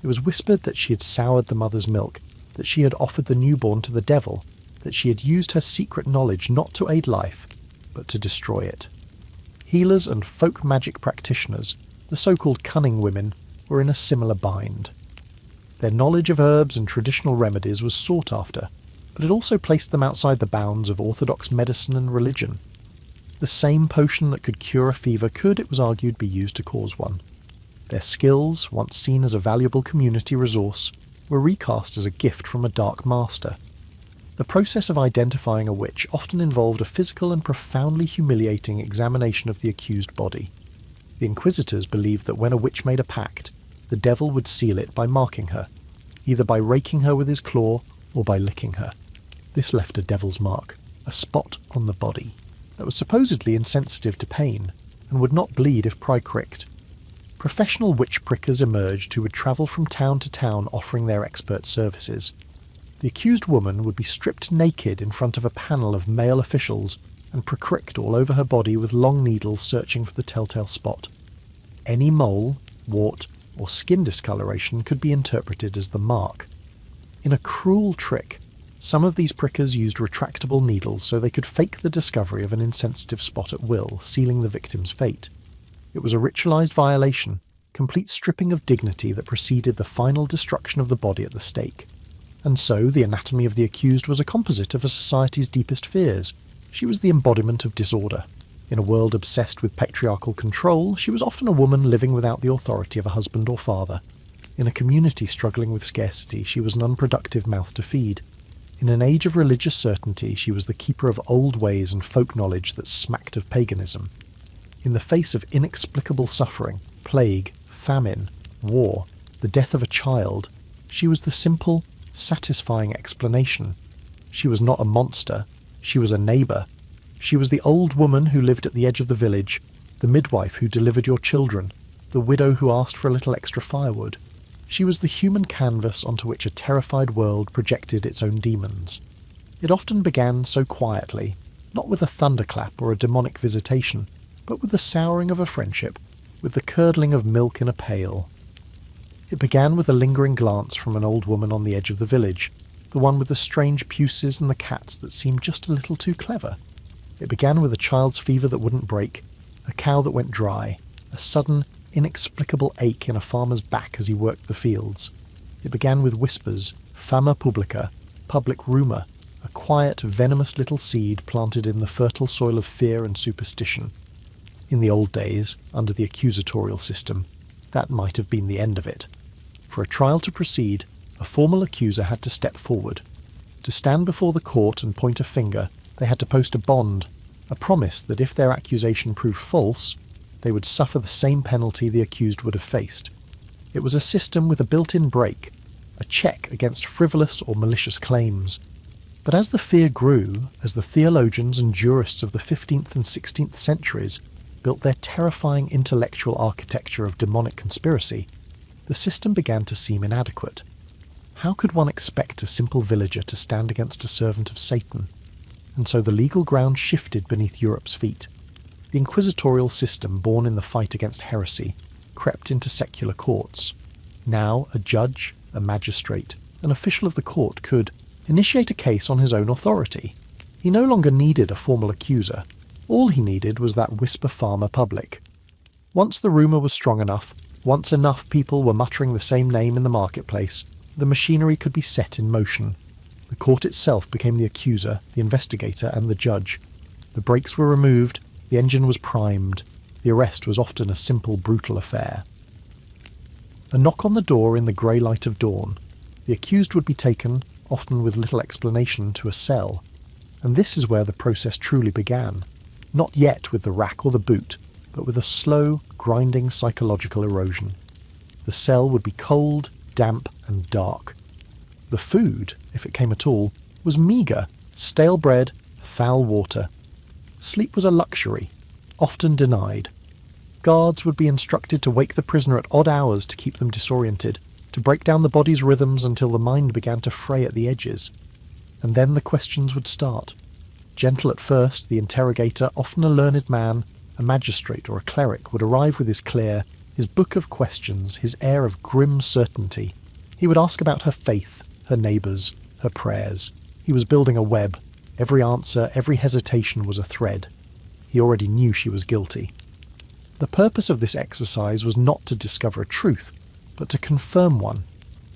It was whispered that she had soured the mother's milk, that she had offered the newborn to the devil, that she had used her secret knowledge not to aid life, but to destroy it. Healers and folk magic practitioners, the so-called cunning women, were in a similar bind. Their knowledge of herbs and traditional remedies was sought after, but it also placed them outside the bounds of orthodox medicine and religion. The same potion that could cure a fever could, it was argued, be used to cause one. Their skills, once seen as a valuable community resource, were recast as a gift from a dark master. The process of identifying a witch often involved a physical and profoundly humiliating examination of the accused body. The inquisitors believed that when a witch made a pact, the devil would seal it by marking her, either by raking her with his claw or by licking her. This left a devil's mark, a spot on the body, that was supposedly insensitive to pain and would not bleed if pricked. Professional witch prickers emerged who would travel from town to town offering their expert services. The accused woman would be stripped naked in front of a panel of male officials and pricked all over her body with long needles searching for the telltale spot. Any mole, wart, or skin discoloration could be interpreted as the mark. In a cruel trick, some of these prickers used retractable needles so they could fake the discovery of an insensitive spot at will, sealing the victim's fate. It was a ritualized violation, complete stripping of dignity that preceded the final destruction of the body at the stake. And so the anatomy of the accused was a composite of a society's deepest fears. She was the embodiment of disorder. In a world obsessed with patriarchal control, she was often a woman living without the authority of a husband or father. In a community struggling with scarcity, she was an unproductive mouth to feed. In an age of religious certainty, she was the keeper of old ways and folk knowledge that smacked of paganism. In the face of inexplicable suffering, plague, famine, war, the death of a child, she was the simple, satisfying explanation. She was not a monster, she was a neighbour. She was the old woman who lived at the edge of the village, the midwife who delivered your children, the widow who asked for a little extra firewood. She was the human canvas onto which a terrified world projected its own demons. It often began so quietly, not with a thunderclap or a demonic visitation, but with the souring of a friendship, with the curdling of milk in a pail. It began with a lingering glance from an old woman on the edge of the village, the one with the strange puces and the cats that seemed just a little too clever. It began with a child's fever that wouldn't break, a cow that went dry, a sudden, inexplicable ache in a farmer's back as he worked the fields. It began with whispers, fama publica, public rumour, a quiet, venomous little seed planted in the fertile soil of fear and superstition. In the old days, under the accusatorial system, that might have been the end of it. For a trial to proceed, a formal accuser had to step forward. To stand before the court and point a finger, they had to post a bond, a promise that if their accusation proved false, they would suffer the same penalty the accused would have faced. It was a system with a built-in brake, a check against frivolous or malicious claims. But as the fear grew, as the theologians and jurists of the 15th and 16th centuries built their terrifying intellectual architecture of demonic conspiracy, the system began to seem inadequate. How could one expect a simple villager to stand against a servant of Satan? And so the legal ground shifted beneath Europe's feet. The inquisitorial system, born in the fight against heresy, crept into secular courts. Now a judge, a magistrate, an official of the court could initiate a case on his own authority. He no longer needed a formal accuser. All he needed was that whisper farmer public. Once the rumour was strong enough, once enough people were muttering the same name in the marketplace, the machinery could be set in motion. The court itself became the accuser, the investigator, and the judge. The brakes were removed, the engine was primed. The arrest was often a simple, brutal affair. A knock on the door in the grey light of dawn. The accused would be taken, often with little explanation, to a cell. And this is where the process truly began. Not yet with the rack or the boot, but with a slow, grinding psychological erosion. The cell would be cold, damp, and dark. The food, if it came at all, was meagre: stale bread, foul water. Sleep was a luxury, often denied. Guards would be instructed to wake the prisoner at odd hours to keep them disoriented, to break down the body's rhythms until the mind began to fray at the edges. And then the questions would start. Gentle at first, the interrogator, often a learned man, a magistrate or a cleric, would arrive with his clear, his book of questions, his air of grim certainty. He would ask about her faith, her neighbours, her prayers. He was building a web. Every answer, every hesitation was a thread. He already knew she was guilty. The purpose of this exercise was not to discover a truth, but to confirm one.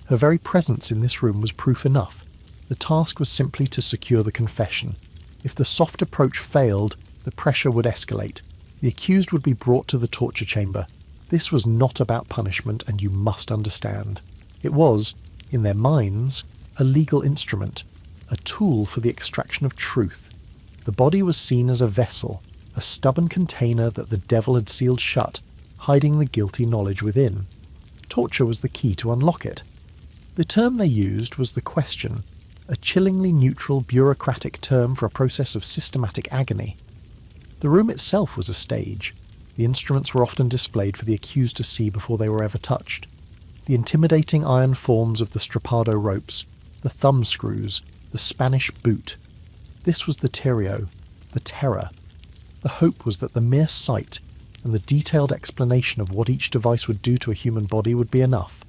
Her very presence in this room was proof enough. The task was simply to secure the confession. If the soft approach failed, the pressure would escalate. The accused would be brought to the torture chamber. This was not about punishment, and you must understand. It was, in their minds, a legal instrument, a tool for the extraction of truth. The body was seen as a vessel, a stubborn container that the devil had sealed shut, hiding the guilty knowledge within. Torture was the key to unlock it. The term they used was the question, a chillingly neutral bureaucratic term for a process of systematic agony. The room itself was a stage. The instruments were often displayed for the accused to see before they were ever touched. The intimidating iron forms of the strappado ropes, the thumb screws, the Spanish boot. This was the terrio, the terror. The hope was that the mere sight and the detailed explanation of what each device would do to a human body would be enough.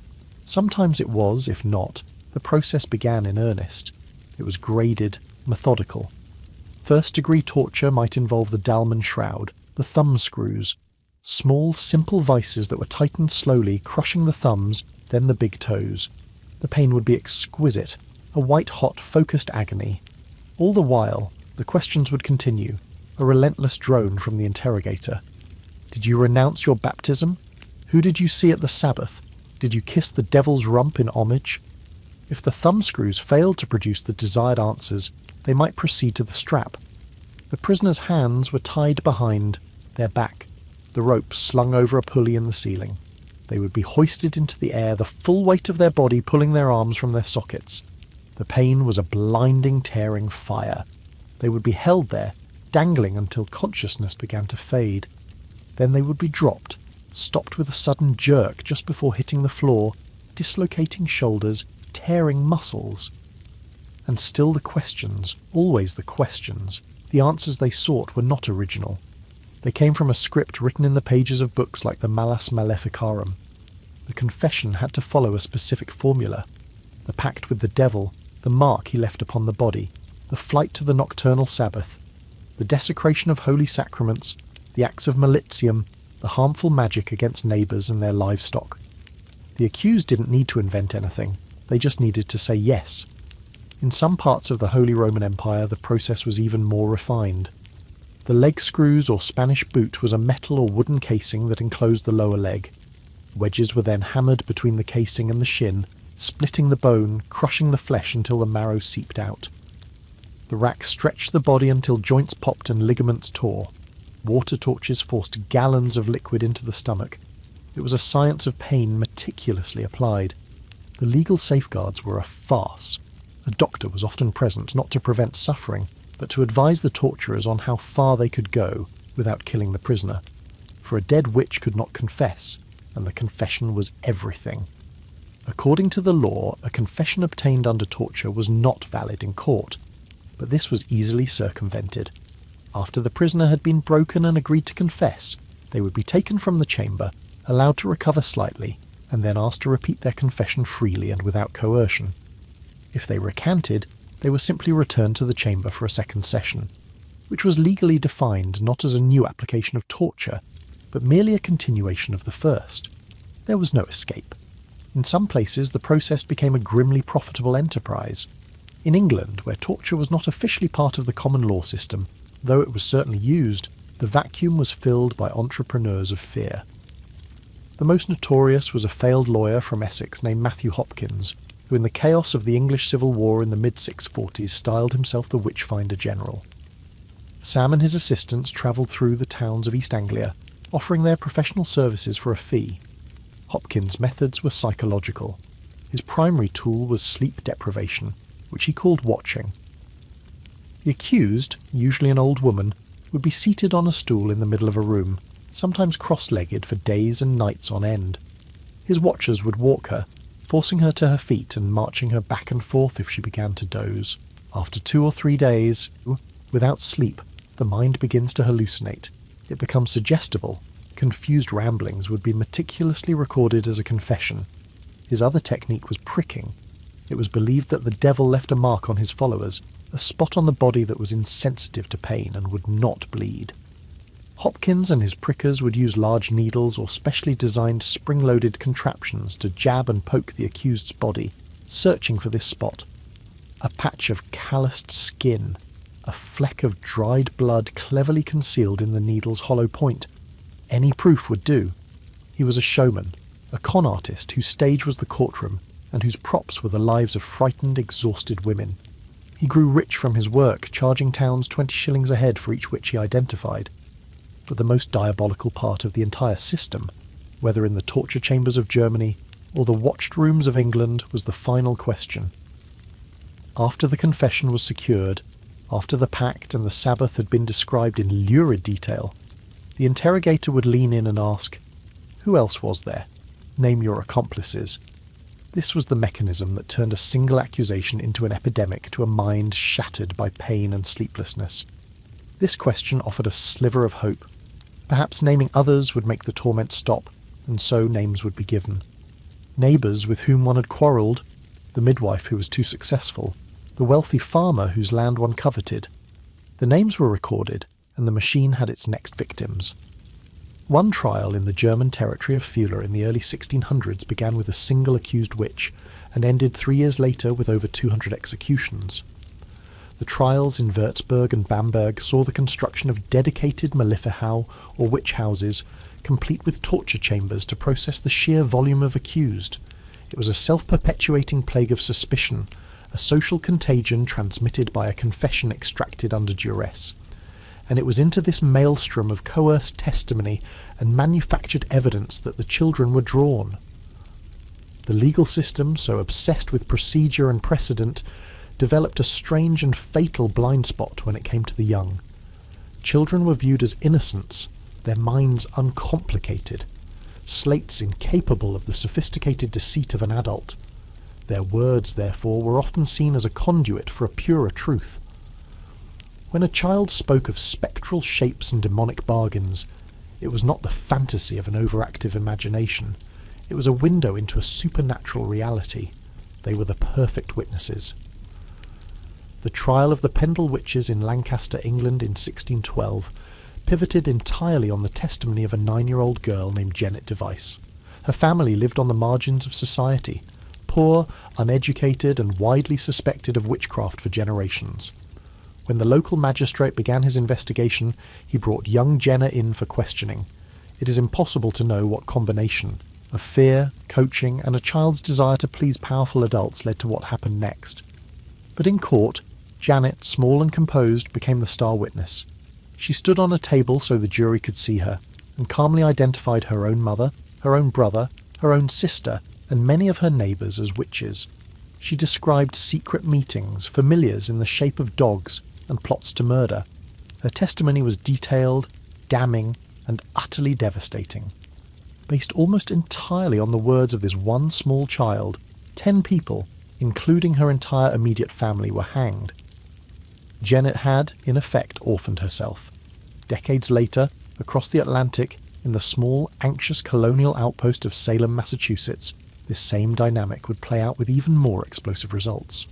Sometimes it was, if not, the process began in earnest. It was graded, methodical. First-degree torture might involve the Dalman shroud, the thumb screws, small, simple vices that were tightened slowly, crushing the thumbs, then the big toes. The pain would be exquisite, a white-hot, focused agony. All the while, the questions would continue, a relentless drone from the interrogator. Did you renounce your baptism? Who did you see at the Sabbath? Did you kiss the devil's rump in homage? If the thumbscrews failed to produce the desired answers, they might proceed to the strap. The prisoner's hands were tied behind their back, the rope slung over a pulley in the ceiling. They would be hoisted into the air, the full weight of their body pulling their arms from their sockets. The pain was a blinding, tearing fire. They would be held there, dangling until consciousness began to fade. Then they would be dropped, stopped with a sudden jerk just before hitting the floor, dislocating shoulders, tearing muscles. And still the questions, always the questions. The answers they sought were not original. They came from a script written in the pages of books like the Malleus Maleficarum. The confession had to follow a specific formula. The pact with the devil, the mark he left upon the body, the flight to the nocturnal Sabbath, the desecration of holy sacraments, the acts of militium, the harmful magic against neighbours and their livestock. The accused didn't need to invent anything. They just needed to say yes. In some parts of the Holy Roman Empire, the process was even more refined. The leg screws or Spanish boot was a metal or wooden casing that enclosed the lower leg. Wedges were then hammered between the casing and the shin, splitting the bone, crushing the flesh until the marrow seeped out. The rack stretched the body until joints popped and ligaments tore. Water torches forced gallons of liquid into the stomach. It was a science of pain meticulously applied. The legal safeguards were a farce. A doctor was often present, not to prevent suffering, but to advise the torturers on how far they could go without killing the prisoner. For a dead witch could not confess, and the confession was everything. According to the law, a confession obtained under torture was not valid in court, but this was easily circumvented. After the prisoner had been broken and agreed to confess, they would be taken from the chamber, allowed to recover slightly, and then asked to repeat their confession freely and without coercion. If they recanted, they were simply returned to the chamber for a second session, which was legally defined not as a new application of torture, but merely a continuation of the first. There was no escape. In some places, the process became a grimly profitable enterprise. In England, where torture was not officially part of the common law system, though it was certainly used, The vacuum was filled by entrepreneurs of fear. The most notorious was a failed lawyer from Essex named Matthew Hopkins, who in the chaos of the English Civil War in the mid-640s styled himself the Witchfinder General. Sam and his assistants travelled through the towns of East Anglia, offering their professional services for a fee. Hopkins' methods were psychological. His primary tool was sleep deprivation, which he called watching. The accused, usually an old woman, would be seated on a stool in the middle of a room, sometimes cross-legged for days and nights on end. His watchers would walk her, forcing her to her feet and marching her back and forth if she began to doze. After 2 or 3 days, without sleep, the mind begins to hallucinate. It becomes suggestible. Confused ramblings would be meticulously recorded as a confession. His other technique was pricking. It was believed that the devil left a mark on his followers, a spot on the body that was insensitive to pain and would not bleed. Hopkins and his prickers would use large needles or specially designed spring-loaded contraptions to jab and poke the accused's body, searching for this spot. A patch of calloused skin, a fleck of dried blood cleverly concealed in the needle's hollow point. Any proof would do. He was a showman, a con artist whose stage was the courtroom and whose props were the lives of frightened, exhausted women. He grew rich from his work, charging towns 20 shillings a head for each witch he identified. But the most diabolical part of the entire system, whether in the torture chambers of Germany or the watched rooms of England, was the final question. After the confession was secured, after the pact and the Sabbath had been described in lurid detail, the interrogator would lean in and ask, "Who else was there? Name your accomplices." This was the mechanism that turned a single accusation into an epidemic to a mind shattered by pain and sleeplessness. This question offered a sliver of hope. Perhaps naming others would make the torment stop, and so names would be given. Neighbours with whom one had quarrelled, the midwife who was too successful, the wealthy farmer whose land one coveted. The names were recorded, and the machine had its next victims. One trial in the German territory of Fula in the early 1600s began with a single accused witch, and ended 3 years later with over 200 executions. The trials in Würzburg and Bamberg saw the construction of dedicated Malefichau or witch houses, complete with torture chambers to process the sheer volume of accused. It was a self-perpetuating plague of suspicion, a social contagion transmitted by a confession extracted under duress. And it was into this maelstrom of coerced testimony and manufactured evidence that the children were drawn. The legal system, so obsessed with procedure and precedent, developed a strange and fatal blind spot when it came to the young. Children were viewed as innocents, their minds uncomplicated, slates incapable of the sophisticated deceit of an adult. Their words, therefore, were often seen as a conduit for a purer truth. When a child spoke of spectral shapes and demonic bargains, it was not the fantasy of an overactive imagination. It was a window into a supernatural reality. They were the perfect witnesses. The trial of the Pendle witches in Lancaster, England in 1612 pivoted entirely on the testimony of a 9-year-old girl named Janet Device. Her family lived on the margins of society, poor, uneducated, and widely suspected of witchcraft for generations. When the local magistrate began his investigation, he brought young Jenna in for questioning. It is impossible to know what combination of fear, coaching, and a child's desire to please powerful adults led to what happened next. But in court, Janet, small and composed, became the star witness. She stood on a table so the jury could see her, and calmly identified her own mother, her own brother, her own sister, and many of her neighbours as witches. She described secret meetings, familiars in the shape of dogs, and plots to murder. Her testimony was detailed, damning, and utterly devastating. Based almost entirely on the words of this one small child, 10 people, including her entire immediate family, were hanged. Janet had, in effect, orphaned herself. Decades later, across the Atlantic, in the small, anxious colonial outpost of Salem, Massachusetts, this same dynamic would play out with even more explosive results.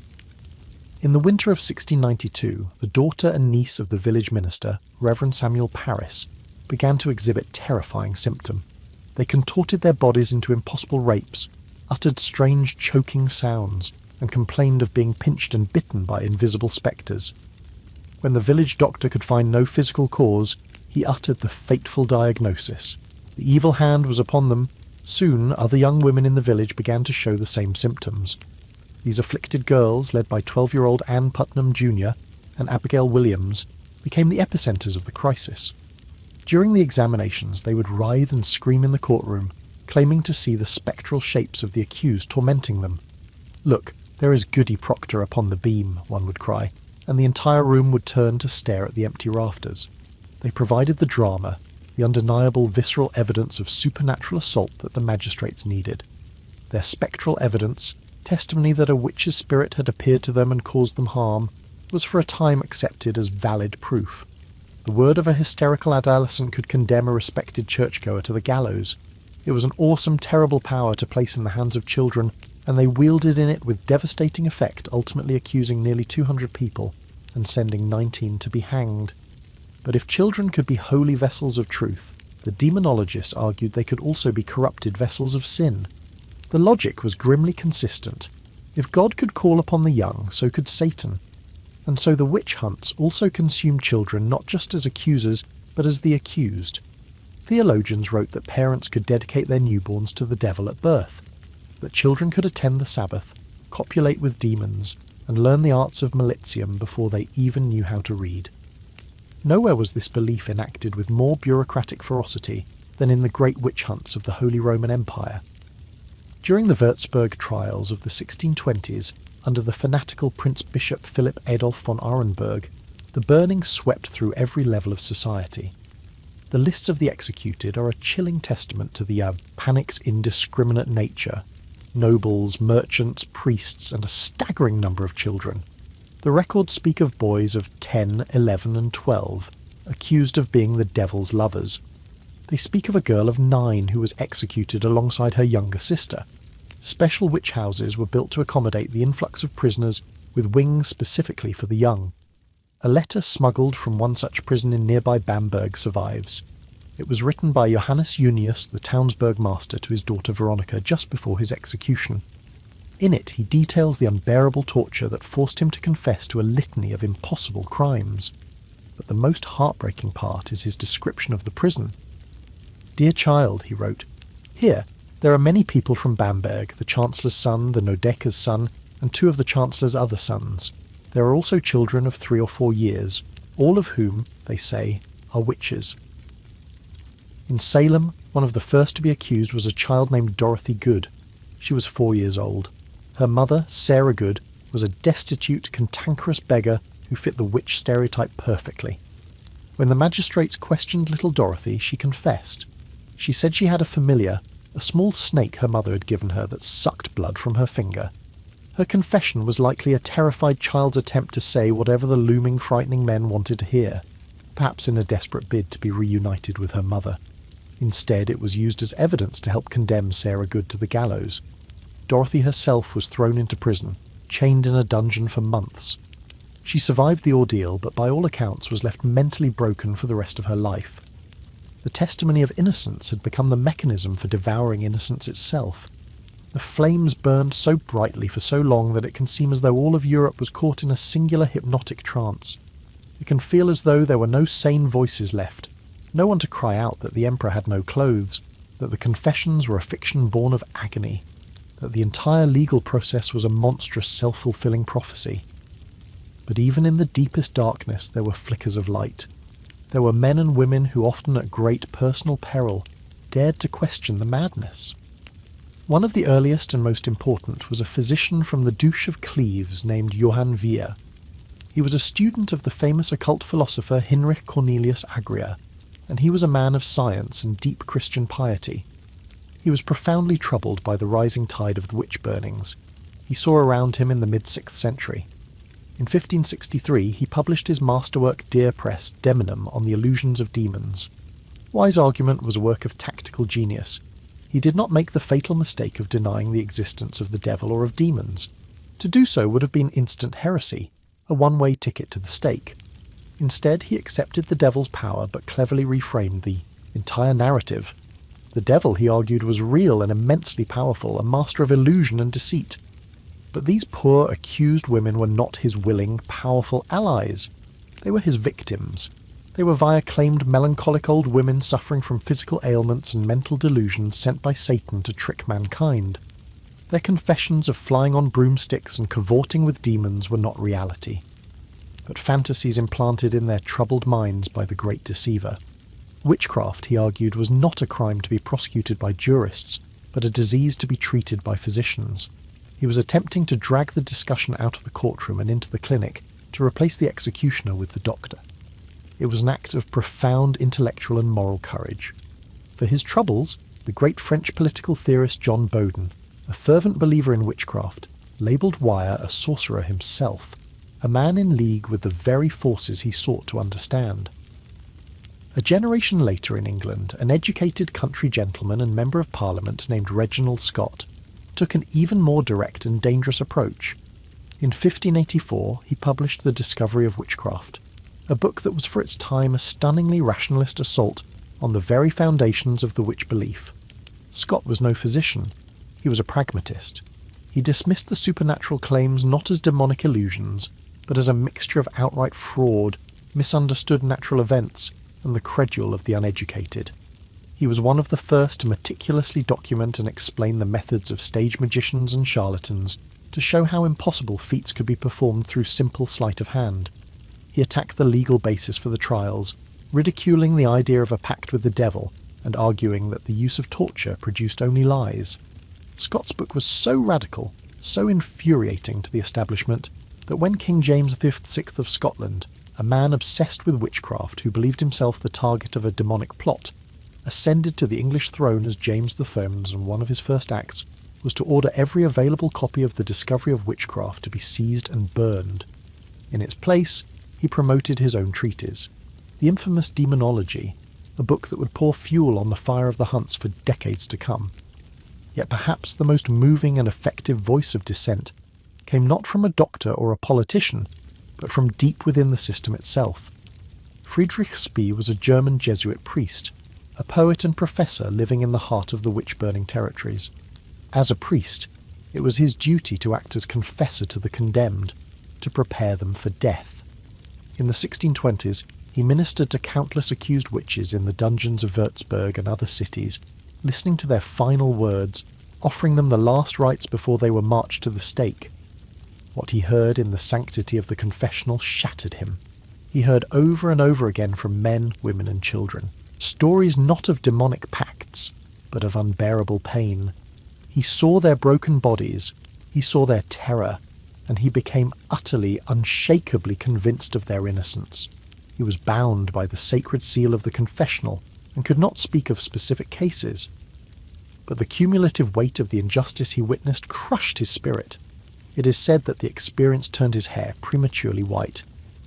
In the winter of 1692, the daughter and niece of the village minister, Reverend Samuel Parris, began to exhibit terrifying symptoms. They contorted their bodies into impossible rapes, uttered strange choking sounds, and complained of being pinched and bitten by invisible spectres. When the village doctor could find no physical cause, he uttered the fateful diagnosis. The evil hand was upon them. Soon other young women in the village began to show the same symptoms. These afflicted girls, led by 12-year-old Anne Putnam Jr. and Abigail Williams, became the epicenters of the crisis. During the examinations, they would writhe and scream in the courtroom, claiming to see the spectral shapes of the accused tormenting them. "Look, there is Goody Proctor upon the beam," one would cry, and the entire room would turn to stare at the empty rafters. They provided the drama, the undeniable visceral evidence of supernatural assault that the magistrates needed. Their spectral evidence, testimony that a witch's spirit had appeared to them and caused them harm, was for a time accepted as valid proof. The word of a hysterical adolescent could condemn a respected churchgoer to the gallows. It was an awesome, terrible power to place in the hands of children, and they wielded in it with devastating effect, ultimately accusing nearly 200 people and sending 19 to be hanged. But if children could be holy vessels of truth, the demonologists argued they could also be corrupted vessels of sin. The logic was grimly consistent. If God could call upon the young, so could Satan. And so the witch hunts also consumed children not just as accusers, but as the accused. Theologians wrote that parents could dedicate their newborns to the devil at birth, that children could attend the Sabbath, copulate with demons, and learn the arts of militium before they even knew how to read. Nowhere was this belief enacted with more bureaucratic ferocity than in the great witch hunts of the Holy Roman Empire. During the Würzburg trials of the 1620s, under the fanatical Prince-Bishop Philip Adolf von Arenberg, the burning swept through every level of society. The lists of the executed are a chilling testament to the panic's indiscriminate nature. Nobles, merchants, priests, and a staggering number of children. The records speak of boys of 10, 11, and 12, accused of being the devil's lovers. They speak of a girl of 9 who was executed alongside her younger sister. Special witch houses were built to accommodate the influx of prisoners, with wings specifically for the young. A letter smuggled from one such prison in nearby Bamberg survives. It was written by Johannes Junius, the Townsburg master, to his daughter Veronica just before his execution. In it, he details the unbearable torture that forced him to confess to a litany of impossible crimes. But the most heartbreaking part is his description of the prison. "Dear child," he wrote, "here, there are many people from Bamberg, the Chancellor's son, the Nodecker's son, and 2 of the Chancellor's other sons. There are also children of 3 or 4 years, all of whom, they say, are witches." In Salem, one of the first to be accused was a child named Dorothy Good. She was 4 years old. Her mother, Sarah Good, was a destitute, cantankerous beggar who fit the witch stereotype perfectly. When the magistrates questioned little Dorothy, she confessed. She said she had a familiar, a small snake her mother had given her that sucked blood from her finger. Her confession was likely a terrified child's attempt to say whatever the looming, frightening men wanted to hear, perhaps in a desperate bid to be reunited with her mother. Instead, it was used as evidence to help condemn Sarah Good to the gallows. Dorothy herself was thrown into prison, chained in a dungeon for months. She survived the ordeal, but by all accounts was left mentally broken for the rest of her life. The testimony of innocence had become the mechanism for devouring innocence itself. The flames burned so brightly for so long that it can seem as though all of Europe was caught in a singular hypnotic trance. It can feel as though there were no sane voices left, no one to cry out that the emperor had no clothes, that the confessions were a fiction born of agony, that the entire legal process was a monstrous self-fulfilling prophecy. But even in the deepest darkness there were flickers of light. There were men and women who, often at great personal peril, dared to question the madness. One of the earliest and most important was a physician from the Duchy of Cleves named Johann Wehr. He was a student of the famous occult philosopher Hinrich Cornelius Agria, and he was a man of science and deep Christian piety. He was profoundly troubled by the rising tide of the witch burnings he saw around him in the mid-6th century. In 1563 he published his masterwork Deer Press Demonum on the illusions of demons. Wise Argument was a work of tactical genius. He did not make the fatal mistake of denying the existence of the devil or of demons. To do so would have been instant heresy, a one-way ticket to the stake. Instead, he accepted the devil's power but cleverly reframed the entire narrative. The devil, he argued, was real and immensely powerful, a master of illusion and deceit. But these poor, accused women were not his willing, powerful allies. They were his victims. They were via claimed melancholic old women suffering from physical ailments and mental delusions sent by Satan to trick mankind. Their confessions of flying on broomsticks and cavorting with demons were not reality, but fantasies implanted in their troubled minds by the great deceiver. Witchcraft, he argued, was not a crime to be prosecuted by jurists, but a disease to be treated by physicians. He was attempting to drag the discussion out of the courtroom and into the clinic to replace the executioner with the doctor. It was an act of profound intellectual and moral courage. For his troubles, the great French political theorist John Bowden, a fervent believer in witchcraft, labelled Wire a sorcerer himself, a man in league with the very forces he sought to understand. A generation later in England, an educated country gentleman and Member of Parliament named Reginald Scott took an even more direct and dangerous approach. In 1584, he published The Discovery of Witchcraft, a book that was for its time a stunningly rationalist assault on the very foundations of the witch belief. Scott was no physician. He was a pragmatist. He dismissed the supernatural claims not as demonic illusions, but as a mixture of outright fraud, misunderstood natural events, and the credule of the uneducated. He was one of the first to meticulously document and explain the methods of stage magicians and charlatans to show how impossible feats could be performed through simple sleight of hand. He attacked the legal basis for the trials, ridiculing the idea of a pact with the devil and arguing that the use of torture produced only lies. Scott's book was so radical, so infuriating to the establishment, that when King James VI of Scotland, a man obsessed with witchcraft who believed himself the target of a demonic plot, ascended to the English throne as James I, and one of his first acts was to order every available copy of The Discovery of Witchcraft to be seized and burned. In its place, he promoted his own treatise, the infamous Demonology, a book that would pour fuel on the fire of the hunts for decades to come. Yet perhaps the most moving and effective voice of dissent came not from a doctor or a politician, but from deep within the system itself. Friedrich Spee was a German Jesuit priest, a poet and professor living in the heart of the witch-burning territories. As a priest, it was his duty to act as confessor to the condemned, to prepare them for death. In the 1620s, he ministered to countless accused witches in the dungeons of Würzburg and other cities, listening to their final words, offering them the last rites before they were marched to the stake. What he heard in the sanctity of the confessional shattered him. He heard over and over again from men, women and children, stories not of demonic pacts, but of unbearable pain. He saw their broken bodies, he saw their terror, and he became utterly, unshakably convinced of their innocence. He was bound by the sacred seal of the confessional, and could not speak of specific cases. But the cumulative weight of the injustice he witnessed crushed his spirit. It is said that the experience turned his hair prematurely white.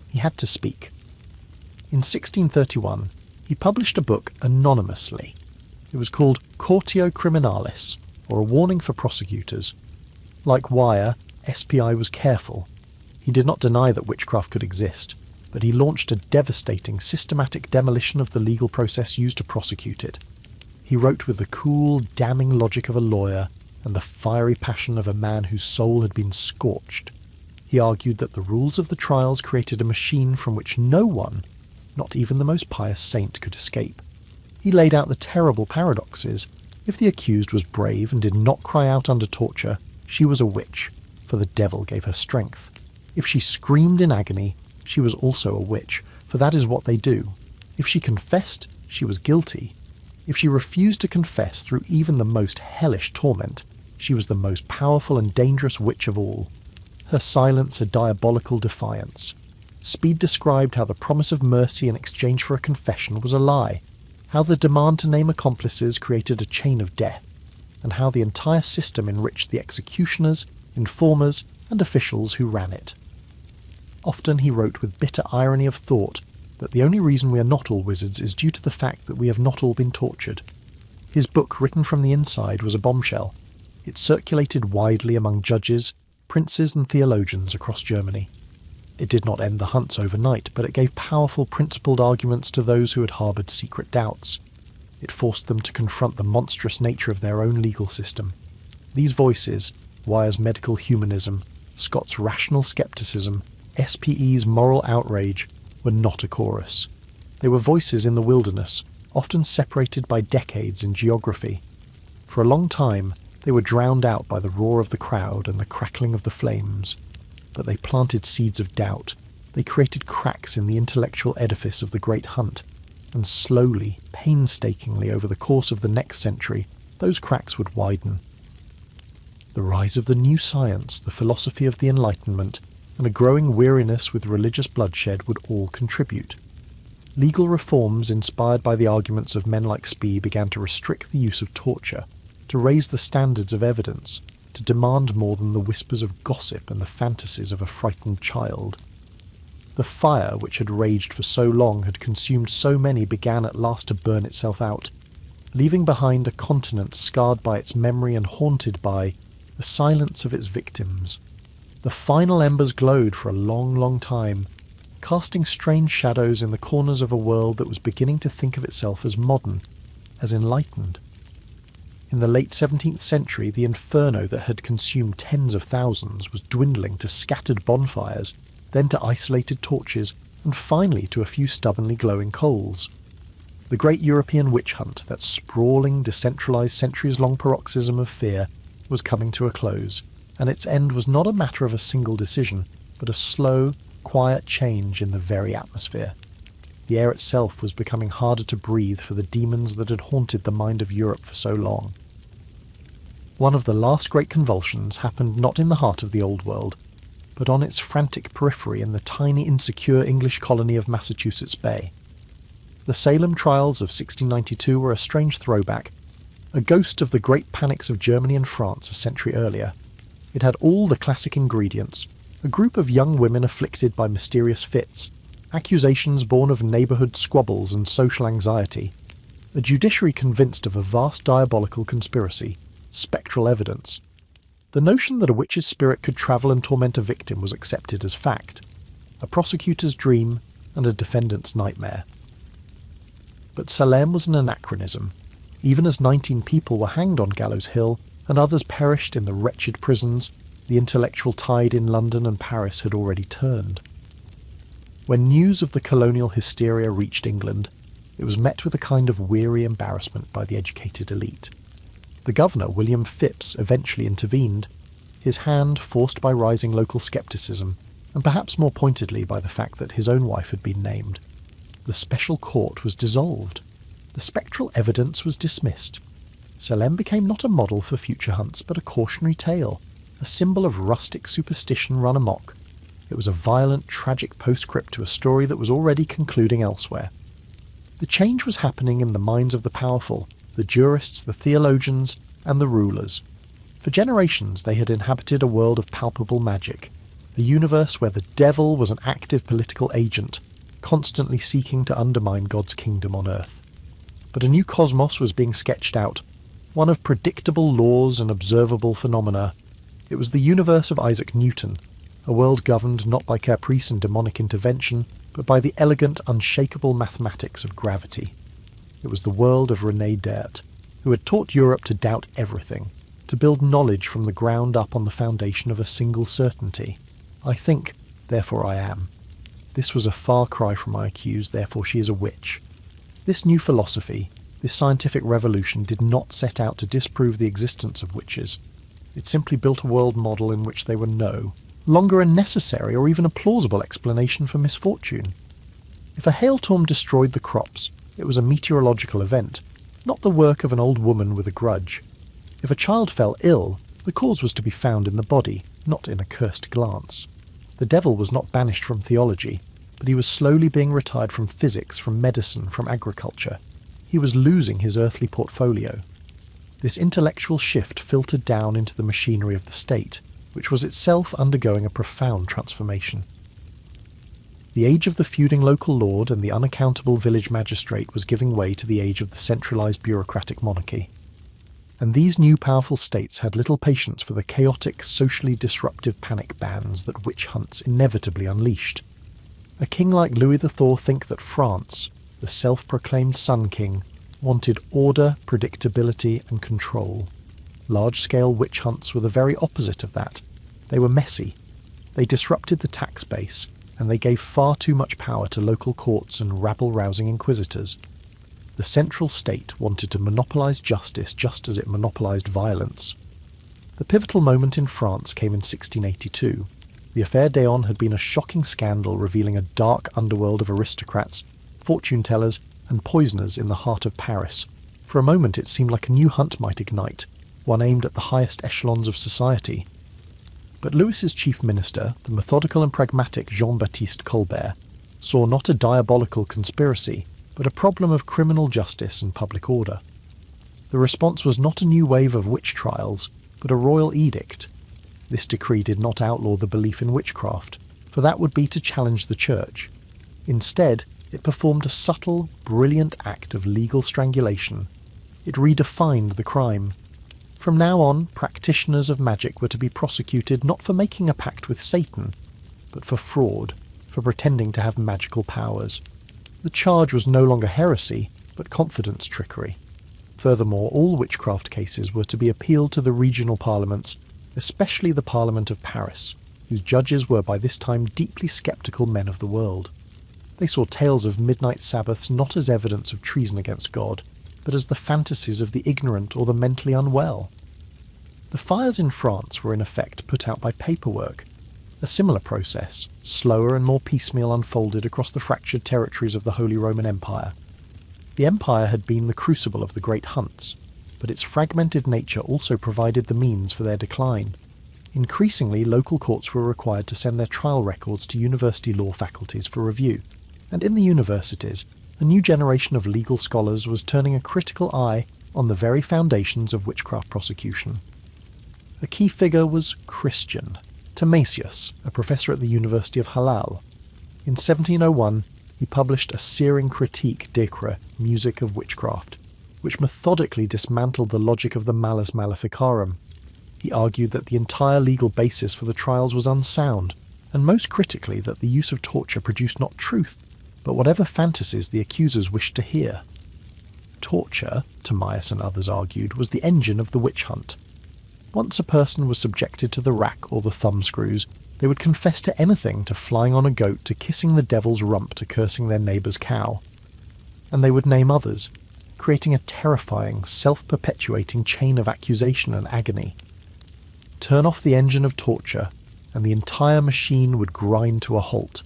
He had to speak. In 1631, he published a book anonymously. It was called Cautio Criminalis, or a warning for prosecutors. Like Wire, SPI was careful. He did not deny that witchcraft could exist, but he launched a devastating, systematic demolition of the legal process used to prosecute it. He wrote with the cool, damning logic of a lawyer and the fiery passion of a man whose soul had been scorched. He argued that the rules of the trials created a machine from which no one, not even the most pious saint, could escape. He laid out the terrible paradoxes. If the accused was brave and did not cry out under torture, she was a witch, for the devil gave her strength. If she screamed in agony, she was also a witch, for that is what they do. If she confessed, she was guilty. If she refused to confess through even the most hellish torment, she was the most powerful and dangerous witch of all. Her silence a diabolical defiance. Speed described how the promise of mercy in exchange for a confession was a lie, how the demand to name accomplices created a chain of death, and how the entire system enriched the executioners, informers, and officials who ran it. Often he wrote with bitter irony of thought that the only reason we are not all wizards is due to the fact that we have not all been tortured. His book, written from the inside, was a bombshell. It circulated widely among judges, princes and theologians across Germany. It did not end the hunts overnight, but it gave powerful principled arguments to those who had harboured secret doubts. It forced them to confront the monstrous nature of their own legal system. These voices, Wire's medical humanism, Scott's rational scepticism, SPE's moral outrage, were not a chorus. They were voices in the wilderness, often separated by decades in geography. For a long time, they were drowned out by the roar of the crowd and the crackling of the flames. But they planted seeds of doubt. They created cracks in the intellectual edifice of the Great Hunt, and slowly, painstakingly over the course of the next century, those cracks would widen. The rise of the new science, the philosophy of the Enlightenment, and a growing weariness with religious bloodshed would all contribute. Legal reforms inspired by the arguments of men like Spee began to restrict the use of torture, to raise the standards of evidence, to demand more than the whispers of gossip and the fantasies of a frightened child. The fire which had raged for so long, had consumed so many, began at last to burn itself out, leaving behind a continent scarred by its memory and haunted by the silence of its victims. The final embers glowed for a long, long time, casting strange shadows in the corners of a world that was beginning to think of itself as modern, as enlightened. In the late 17th century, the inferno that had consumed tens of thousands was dwindling to scattered bonfires, then to isolated torches, and finally to a few stubbornly glowing coals. The great European witch hunt, that sprawling, decentralised, centuries-long paroxysm of fear, was coming to a close, and its end was not a matter of a single decision, but a slow, quiet change in the very atmosphere. The air itself was becoming harder to breathe for the demons that had haunted the mind of Europe for so long. One of the last great convulsions happened not in the heart of the Old World, but on its frantic periphery in the tiny, insecure English colony of Massachusetts Bay. The Salem trials of 1692 were a strange throwback, a ghost of the great panics of Germany and France a century earlier. It had all the classic ingredients: a group of young women afflicted by mysterious fits, accusations born of neighbourhood squabbles and social anxiety, a judiciary convinced of a vast diabolical conspiracy, spectral evidence. The notion that a witch's spirit could travel and torment a victim was accepted as fact, a prosecutor's dream and a defendant's nightmare. But Salem was an anachronism. Even as 19 people were hanged on Gallows Hill and others perished in the wretched prisons, the intellectual tide in London and Paris had already turned. When news of the colonial hysteria reached England, it was met with a kind of weary embarrassment by the educated elite. The governor, William Phips, eventually intervened, his hand forced by rising local scepticism, and perhaps more pointedly by the fact that his own wife had been named. The special court was dissolved. The spectral evidence was dismissed. Salem became not a model for future hunts, but a cautionary tale, a symbol of rustic superstition run amok. It was a violent, tragic postscript to a story that was already concluding elsewhere. The change was happening in the minds of the powerful, the jurists, the theologians, and the rulers. For generations they had inhabited a world of palpable magic, a universe where the devil was an active political agent, constantly seeking to undermine God's kingdom on earth. But a new cosmos was being sketched out, one of predictable laws and observable phenomena. It was the universe of Isaac Newton, a world governed not by caprice and demonic intervention, but by the elegant, unshakable mathematics of gravity. It was the world of René Descartes, who had taught Europe to doubt everything, to build knowledge from the ground up on the foundation of a single certainty. I think, therefore I am. This was a far cry from my accused, therefore she is a witch. This new philosophy, this scientific revolution, did not set out to disprove the existence of witches. It simply built a world model in which they were no longer a necessary or even a plausible explanation for misfortune. If a hailstorm destroyed the crops, it was a meteorological event, not the work of an old woman with a grudge. If a child fell ill, the cause was to be found in the body, not in a cursed glance. The devil was not banished from theology, but he was slowly being retired from physics, from medicine, from agriculture. He was losing his earthly portfolio. This intellectual shift filtered down into the machinery of the state, which was itself undergoing a profound transformation. The age of the feuding local lord and the unaccountable village magistrate was giving way to the age of the centralised bureaucratic monarchy. And these new powerful states had little patience for the chaotic, socially disruptive panic bands that witch hunts inevitably unleashed. A king like Louis the Thor think that France, the self-proclaimed Sun King, wanted order, predictability and control. Large-scale witch hunts were the very opposite of that. They were messy. They disrupted the tax base. and they gave far too much power to local courts and rabble-rousing inquisitors. The central state wanted to monopolise justice just as it monopolised violence. The pivotal moment in France came in 1682. The affaire d'Eon had been a shocking scandal revealing a dark underworld of aristocrats, fortune-tellers, and poisoners in the heart of Paris. For a moment it seemed like a new hunt might ignite, one aimed at the highest echelons of society. But Louis's chief minister, the methodical and pragmatic Jean-Baptiste Colbert, saw not a diabolical conspiracy, but a problem of criminal justice and public order. The response was not a new wave of witch trials, but a royal edict. This decree did not outlaw the belief in witchcraft, for that would be to challenge the church. Instead, it performed a subtle, brilliant act of legal strangulation. It redefined the crime. From now on, practitioners of magic were to be prosecuted not for making a pact with Satan, but for fraud, for pretending to have magical powers. The charge was no longer heresy, but confidence trickery. Furthermore, all witchcraft cases were to be appealed to the regional parliaments, especially the Parliament of Paris, whose judges were by this time deeply sceptical men of the world. They saw tales of midnight Sabbaths not as evidence of treason against God, but as the fantasies of the ignorant or the mentally unwell. The fires in France were in effect put out by paperwork. A similar process, slower and more piecemeal, unfolded across the fractured territories of the Holy Roman Empire. The empire had been the crucible of the great hunts, but its fragmented nature also provided the means for their decline. Increasingly, local courts were required to send their trial records to university law faculties for review, and in the universities, a new generation of legal scholars was turning a critical eye on the very foundations of witchcraft prosecution. A key figure was Christian, Thomasius, a professor at the University of Hallal. In 1701, he published a searing critique d'Ecre, Music of Witchcraft, which methodically dismantled the logic of the Malus Maleficarum. He argued that the entire legal basis for the trials was unsound, and most critically that the use of torture produced not truth, but whatever fantasies the accusers wished to hear. Torture, Timaeus and others argued, was the engine of the witch hunt. Once a person was subjected to the rack or the thumbscrews, they would confess to anything, to flying on a goat, to kissing the devil's rump, to cursing their neighbour's cow. And they would name others, creating a terrifying, self-perpetuating chain of accusation and agony. Turn off the engine of torture, and the entire machine would grind to a halt.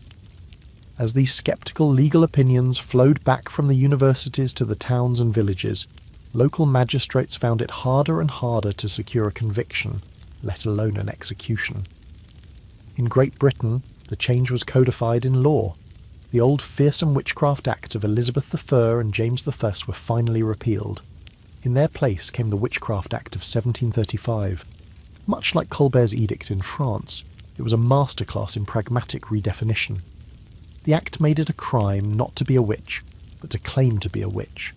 As these sceptical legal opinions flowed back from the universities to the towns and villages, local magistrates found it harder and harder to secure a conviction, let alone an execution. In Great Britain, the change was codified in law. The old fearsome Witchcraft Act of Elizabeth I and James I were finally repealed. In their place came the Witchcraft Act of 1735. Much like Colbert's edict in France, it was a masterclass in pragmatic redefinition. The act made it a crime not to be a witch, but to claim to be a witch.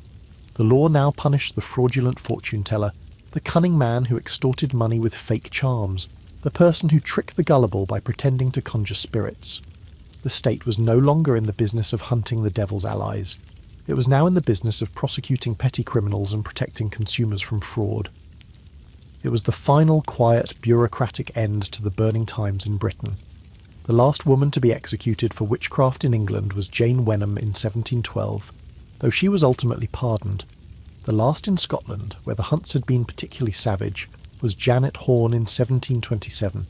The law now punished the fraudulent fortune-teller, the cunning man who extorted money with fake charms, the person who tricked the gullible by pretending to conjure spirits. The state was no longer in the business of hunting the devil's allies. It was now in the business of prosecuting petty criminals and protecting consumers from fraud. It was the final, quiet, bureaucratic end to the burning times in Britain. The last woman to be executed for witchcraft in England was Jane Wenham in 1712. Though she was ultimately pardoned. The last in Scotland, where the hunts had been particularly savage, was Janet Horn in 1727.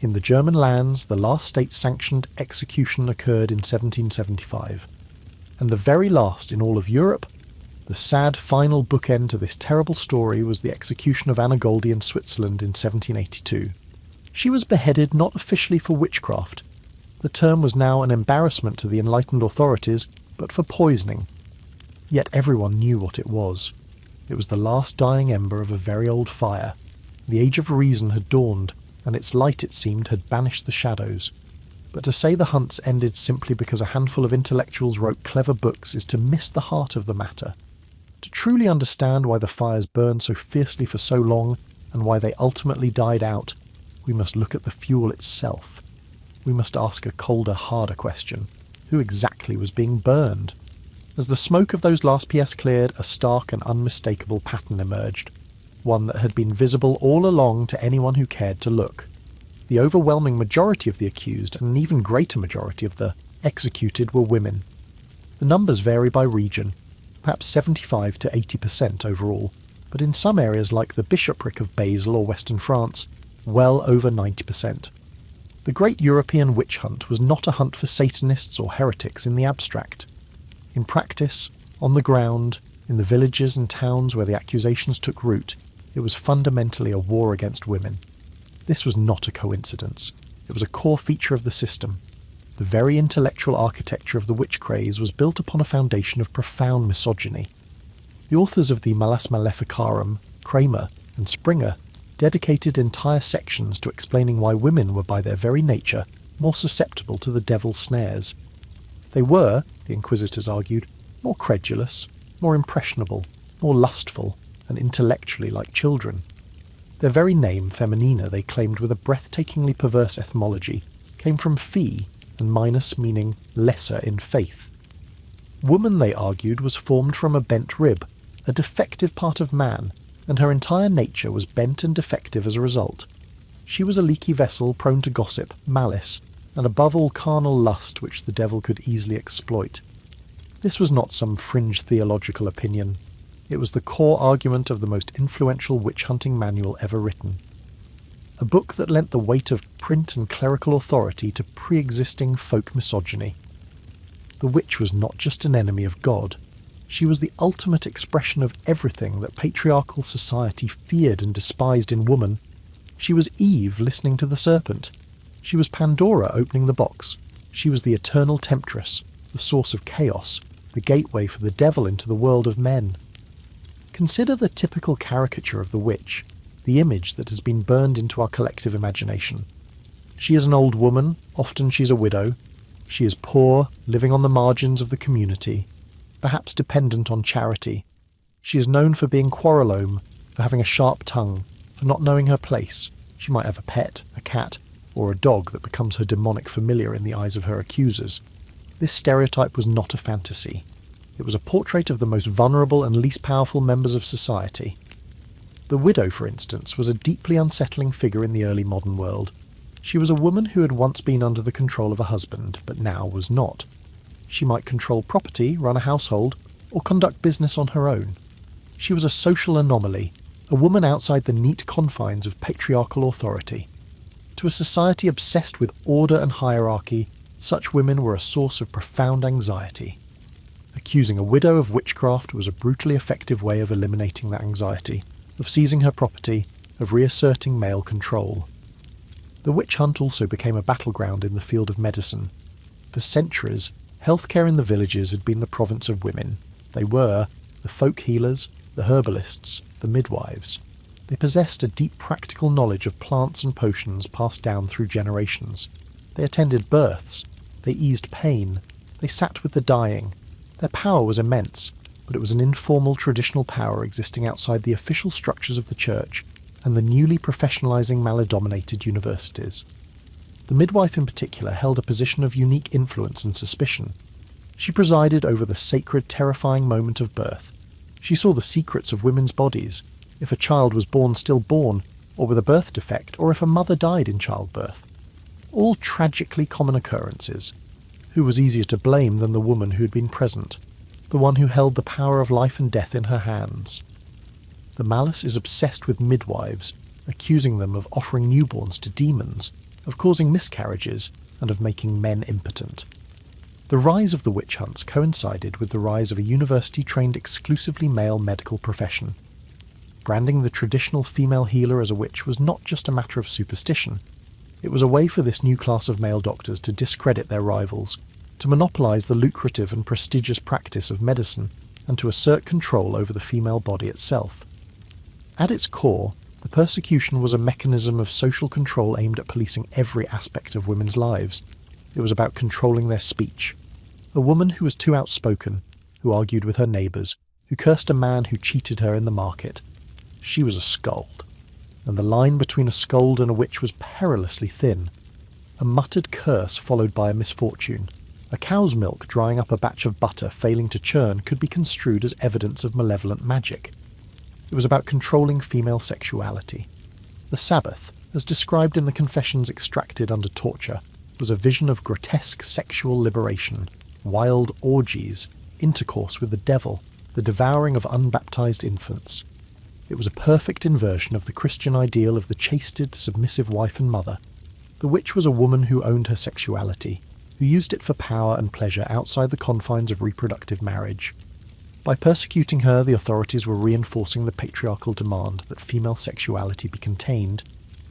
In the German lands, the last state-sanctioned execution occurred in 1775. And the very last in all of Europe, the sad final bookend to this terrible story, was the execution of Anna Goldie in Switzerland in 1782. She was beheaded not officially for witchcraft. The term was now an embarrassment to the enlightened authorities, but for poisoning. Yet everyone knew what it was. It was the last dying ember of a very old fire. The age of reason had dawned, and its light, it seemed, had banished the shadows. But to say the hunts ended simply because a handful of intellectuals wrote clever books is to miss the heart of the matter. To truly understand why the fires burned so fiercely for so long, and why they ultimately died out, we must look at the fuel itself. We must ask a colder, harder question. Who exactly was being burned? As the smoke of those last PS cleared, a stark and unmistakable pattern emerged, one that had been visible all along to anyone who cared to look. The overwhelming majority of the accused and an even greater majority of the executed were women. The numbers vary by region, perhaps 75 to 80% overall, but in some areas like the bishopric of Basel or Western France, well over 90%. The great European witch hunt was not a hunt for Satanists or heretics in the abstract. In practice, on the ground, in the villages and towns where the accusations took root, it was fundamentally a war against women. This was not a coincidence. It was a core feature of the system. The very intellectual architecture of the witch craze was built upon a foundation of profound misogyny. The authors of the Malleus Maleficarum, Kramer and Springer, dedicated entire sections to explaining why women were by their very nature more susceptible to the devil's snares. They were, the inquisitors argued, more credulous, more impressionable, more lustful, and intellectually like children. Their very name, Feminina, they claimed with a breathtakingly perverse etymology, came from fee and minus meaning lesser in faith. Woman, they argued, was formed from a bent rib, a defective part of man, and her entire nature was bent and defective as a result. She was a leaky vessel prone to gossip, malice, and above all carnal lust which the devil could easily exploit. This was not some fringe theological opinion. It was the core argument of the most influential witch-hunting manual ever written. A book that lent the weight of print and clerical authority to pre-existing folk misogyny. The witch was not just an enemy of God. She was the ultimate expression of everything that patriarchal society feared and despised in woman. She was Eve listening to the serpent. She was Pandora opening the box. She was the eternal temptress, the source of chaos, the gateway for the devil into the world of men. Consider the typical caricature of the witch, the image that has been burned into our collective imagination. She is an old woman, often she's a widow. She is poor, living on the margins of the community, perhaps dependent on charity. She is known for being quarrelome, for having a sharp tongue, for not knowing her place. She might have a pet, a cat, or a dog that becomes her demonic familiar in the eyes of her accusers. This stereotype was not a fantasy. It was a portrait of the most vulnerable and least powerful members of society. The widow, for instance, was a deeply unsettling figure in the early modern world. She was a woman who had once been under the control of a husband, but now was not. She might control property, run a household, or conduct business on her own. She was a social anomaly, a woman outside the neat confines of patriarchal authority. To a society obsessed with order and hierarchy, such women were a source of profound anxiety. Accusing a widow of witchcraft was a brutally effective way of eliminating that anxiety, of seizing her property, of reasserting male control. The witch hunt also became a battleground in the field of medicine. For centuries, healthcare in the villages had been the province of women. They were the folk healers, the herbalists, the midwives. They possessed a deep practical knowledge of plants and potions passed down through generations. They attended births. They eased pain. They sat with the dying. Their power was immense, but it was an informal traditional power existing outside the official structures of the church and the newly professionalizing male-dominated universities. The midwife in particular held a position of unique influence and suspicion. She presided over the sacred, terrifying moment of birth. She saw the secrets of women's bodies, if a child was born stillborn, or with a birth defect, or if a mother died in childbirth. All tragically common occurrences. Who was easier to blame than the woman who had been present, the one who held the power of life and death in her hands? The Malice is obsessed with midwives, accusing them of offering newborns to demons, of causing miscarriages, and of making men impotent. The rise of the witch hunts coincided with the rise of a university-trained exclusively male medical profession. Branding the traditional female healer as a witch was not just a matter of superstition. It was a way for this new class of male doctors to discredit their rivals, to monopolize the lucrative and prestigious practice of medicine, and to assert control over the female body itself. At its core, the persecution was a mechanism of social control aimed at policing every aspect of women's lives. It was about controlling their speech. A woman who was too outspoken, who argued with her neighbours, who cursed a man who cheated her in the market. She was a scold, and the line between a scold and a witch was perilously thin. A muttered curse followed by a misfortune. A cow's milk drying up a batch of butter failing to churn could be construed as evidence of malevolent magic. It was about controlling female sexuality. The Sabbath, as described in the confessions extracted under torture, was a vision of grotesque sexual liberation, wild orgies, intercourse with the devil, the devouring of unbaptized infants. It was a perfect inversion of the Christian ideal of the chasted, submissive wife and mother. The witch was a woman who owned her sexuality, who used it for power and pleasure outside the confines of reproductive marriage. By persecuting her, the authorities were reinforcing the patriarchal demand that female sexuality be contained,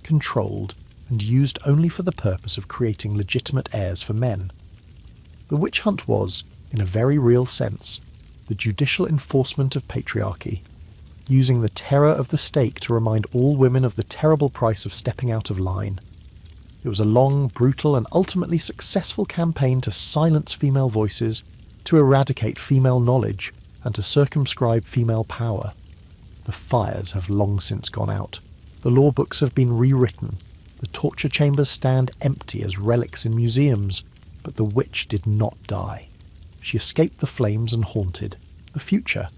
controlled, and used only for the purpose of creating legitimate heirs for men. The witch hunt was, in a very real sense, the judicial enforcement of patriarchy, using the terror of the stake to remind all women of the terrible price of stepping out of line. It was a long, brutal, and ultimately successful campaign to silence female voices, to eradicate female knowledge, and to circumscribe female power. The fires have long since gone out. The law books have been rewritten. The torture chambers stand empty as relics in museums. But the witch did not die. She escaped the flames and haunted the future.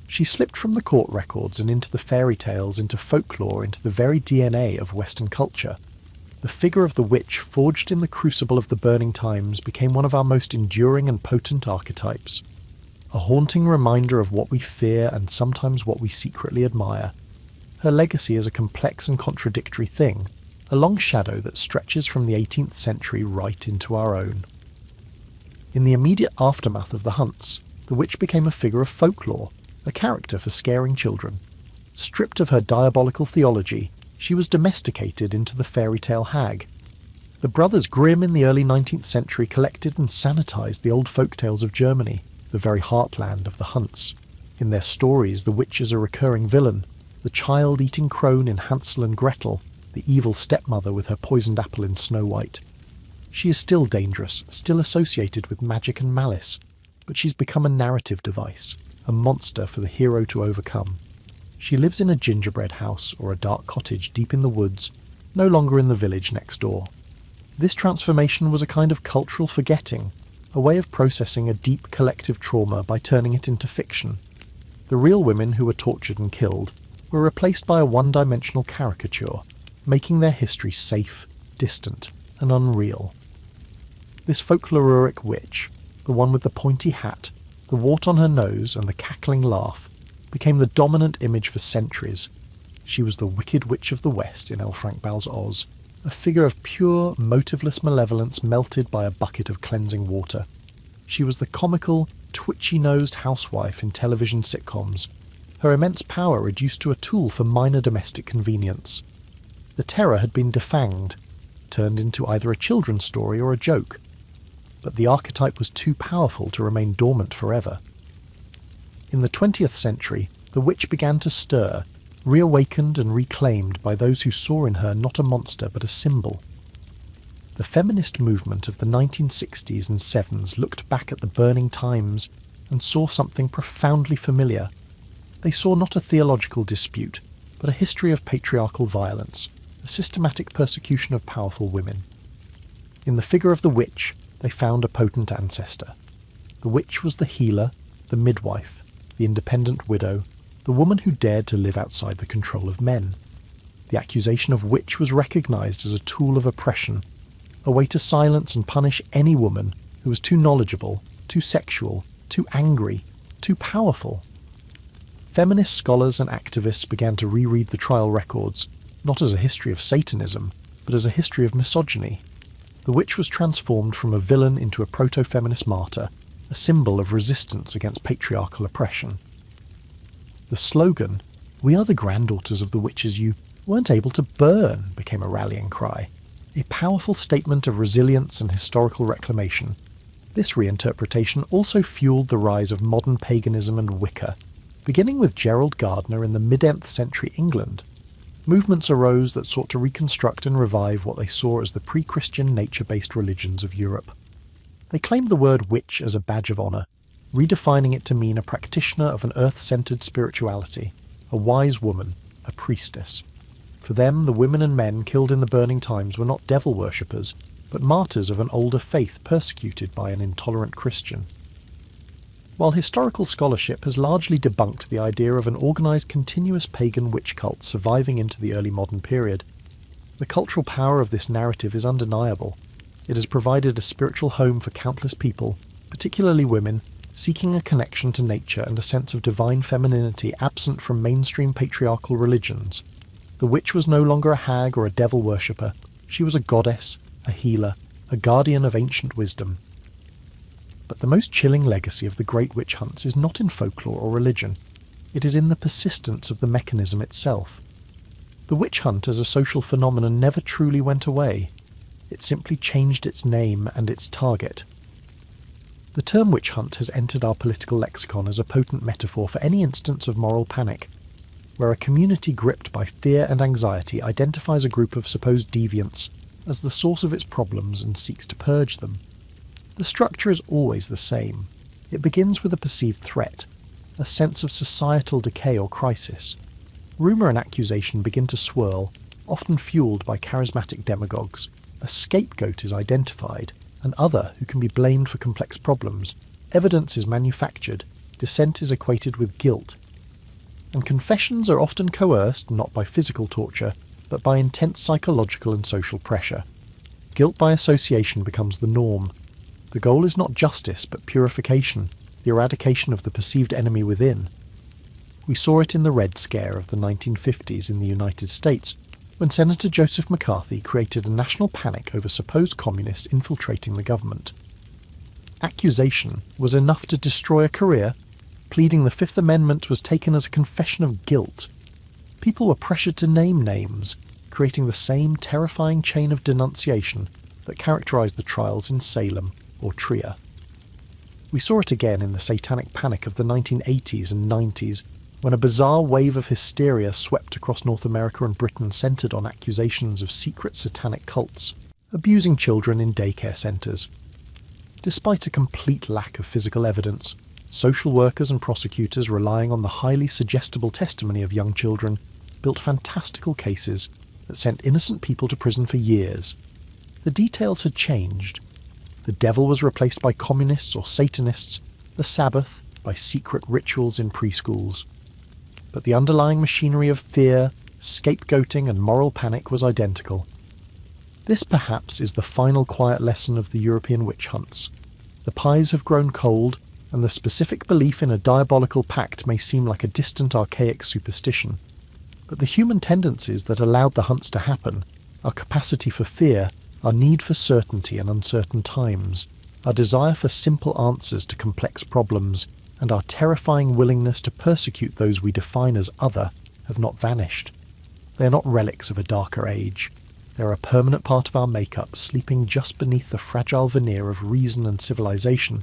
She slipped from the court records and into the fairy tales, into folklore, into the very DNA of Western culture. The figure of the witch, forged in the crucible of the burning times, became one of our most enduring and potent archetypes. A haunting reminder of what we fear and sometimes what we secretly admire. Her legacy is a complex and contradictory thing, a long shadow that stretches from the 18th century right into our own. In the immediate aftermath of the hunts, the witch became a figure of folklore, a character for scaring children. Stripped of her diabolical theology, she was domesticated into the fairy tale hag. The Brothers Grimm in the early 19th century collected and sanitized the old folk tales of Germany, the very heartland of the hunts. In their stories, the witch is a recurring villain, the child-eating crone in Hansel and Gretel, the evil stepmother with her poisoned apple in Snow White. She is still dangerous, still associated with magic and malice, but she's become a narrative device, a monster for the hero to overcome. She lives in a gingerbread house or a dark cottage deep in the woods, no longer in the village next door. This transformation was a kind of cultural forgetting, a way of processing a deep collective trauma by turning it into fiction. The real women who were tortured and killed were replaced by a one-dimensional caricature, making their history safe, distant, and unreal. This folkloric witch, the one with the pointy hat, the wart on her nose, and the cackling laugh, became the dominant image for centuries. She was the Wicked Witch of the West in L. Frank Baugh's Oz, a figure of pure, motiveless malevolence melted by a bucket of cleansing water. She was the comical, twitchy-nosed housewife in television sitcoms, her immense power reduced to a tool for minor domestic convenience. The terror had been defanged, turned into either a children's story or a joke, but the archetype was too powerful to remain dormant forever. In the 20th century, the witch began to stir, reawakened and reclaimed by those who saw in her not a monster but a symbol. The feminist movement of the 1960s and 70s looked back at the burning times and saw something profoundly familiar. They saw not a theological dispute, but a history of patriarchal violence, a systematic persecution of powerful women. In the figure of the witch, they found a potent ancestor. The witch was the healer, the midwife, the independent widow, the woman who dared to live outside the control of men. The accusation of witch was recognized as a tool of oppression, a way to silence and punish any woman who was too knowledgeable, too sexual, too angry, too powerful. Feminist scholars and activists began to reread the trial records, not as a history of Satanism, but as a history of misogyny. The witch was transformed from a villain into a proto-feminist martyr, a symbol of resistance against patriarchal oppression. The slogan, "We are the granddaughters of the witches you weren't able to burn," became a rallying cry, a powerful statement of resilience and historical reclamation. This reinterpretation also fueled the rise of modern paganism and Wicca, beginning with Gerald Gardner in the mid-10th century England. Movements arose that sought to reconstruct and revive what they saw as the pre-Christian nature-based religions of Europe. They claimed the word witch as a badge of honour, redefining it to mean a practitioner of an earth-centred spirituality, a wise woman, a priestess. For them, the women and men killed in the burning times were not devil worshippers, but martyrs of an older faith persecuted by an intolerant Christian. While historical scholarship has largely debunked the idea of an organised continuous pagan witch cult surviving into the early modern period, The cultural power of this narrative is undeniable. It has provided a spiritual home for countless people, particularly women, seeking a connection to nature and a sense of divine femininity absent from mainstream patriarchal religions. The witch was no longer a hag or a devil worshipper. She was a goddess, a healer, a guardian of ancient wisdom. But the most chilling legacy of the great witch hunts is not in folklore or religion. It is in the persistence of the mechanism itself. The witch hunt as a social phenomenon never truly went away. It simply changed its name and its target. The term witch hunt has entered our political lexicon as a potent metaphor for any instance of moral panic, where a community gripped by fear and anxiety identifies a group of supposed deviants as the source of its problems and seeks to purge them. The structure is always the same. It begins with a perceived threat, a sense of societal decay or crisis. Rumour and accusation begin to swirl, often fuelled by charismatic demagogues. A scapegoat is identified, an other who can be blamed for complex problems. Evidence is manufactured, dissent is equated with guilt. And confessions are often coerced not by physical torture, but by intense psychological and social pressure. Guilt by association becomes the norm. The goal is not justice, but purification, the eradication of the perceived enemy within. We saw it in the Red Scare of the 1950s in the United States, when Senator Joseph McCarthy created a national panic over supposed communists infiltrating the government. Accusation was enough to destroy a career. Pleading the Fifth Amendment was taken as a confession of guilt. People were pressured to name names, creating the same terrifying chain of denunciation that characterized the trials in Salem or Trier. We saw it again in the satanic panic of the 1980s and 90s, when a bizarre wave of hysteria swept across North America and Britain centred on accusations of secret satanic cults, abusing children in daycare centres. Despite a complete lack of physical evidence, social workers and prosecutors relying on the highly suggestible testimony of young children built fantastical cases that sent innocent people to prison for years. The details had changed. The devil was replaced by communists or Satanists, the Sabbath by secret rituals in preschools. But the underlying machinery of fear, scapegoating and moral panic was identical. This perhaps is the final quiet lesson of the European witch hunts. The pies have grown cold, and the specific belief in a diabolical pact may seem like a distant archaic superstition. But the human tendencies that allowed the hunts to happen, our capacity for fear, our need for certainty in uncertain times, our desire for simple answers to complex problems, and our terrifying willingness to persecute those we define as other, have not vanished. They are not relics of a darker age. They are a permanent part of our makeup, sleeping just beneath the fragile veneer of reason and civilization,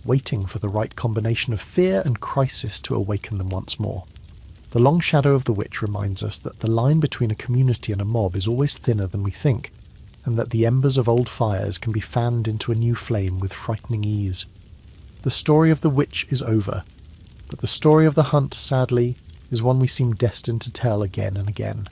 waiting for the right combination of fear and crisis to awaken them once more. The long shadow of the witch reminds us that the line between a community and a mob is always thinner than we think, and that the embers of old fires can be fanned into a new flame with frightening ease. The story of the witch is over, but the story of the hunt, sadly, is one we seem destined to tell again and again.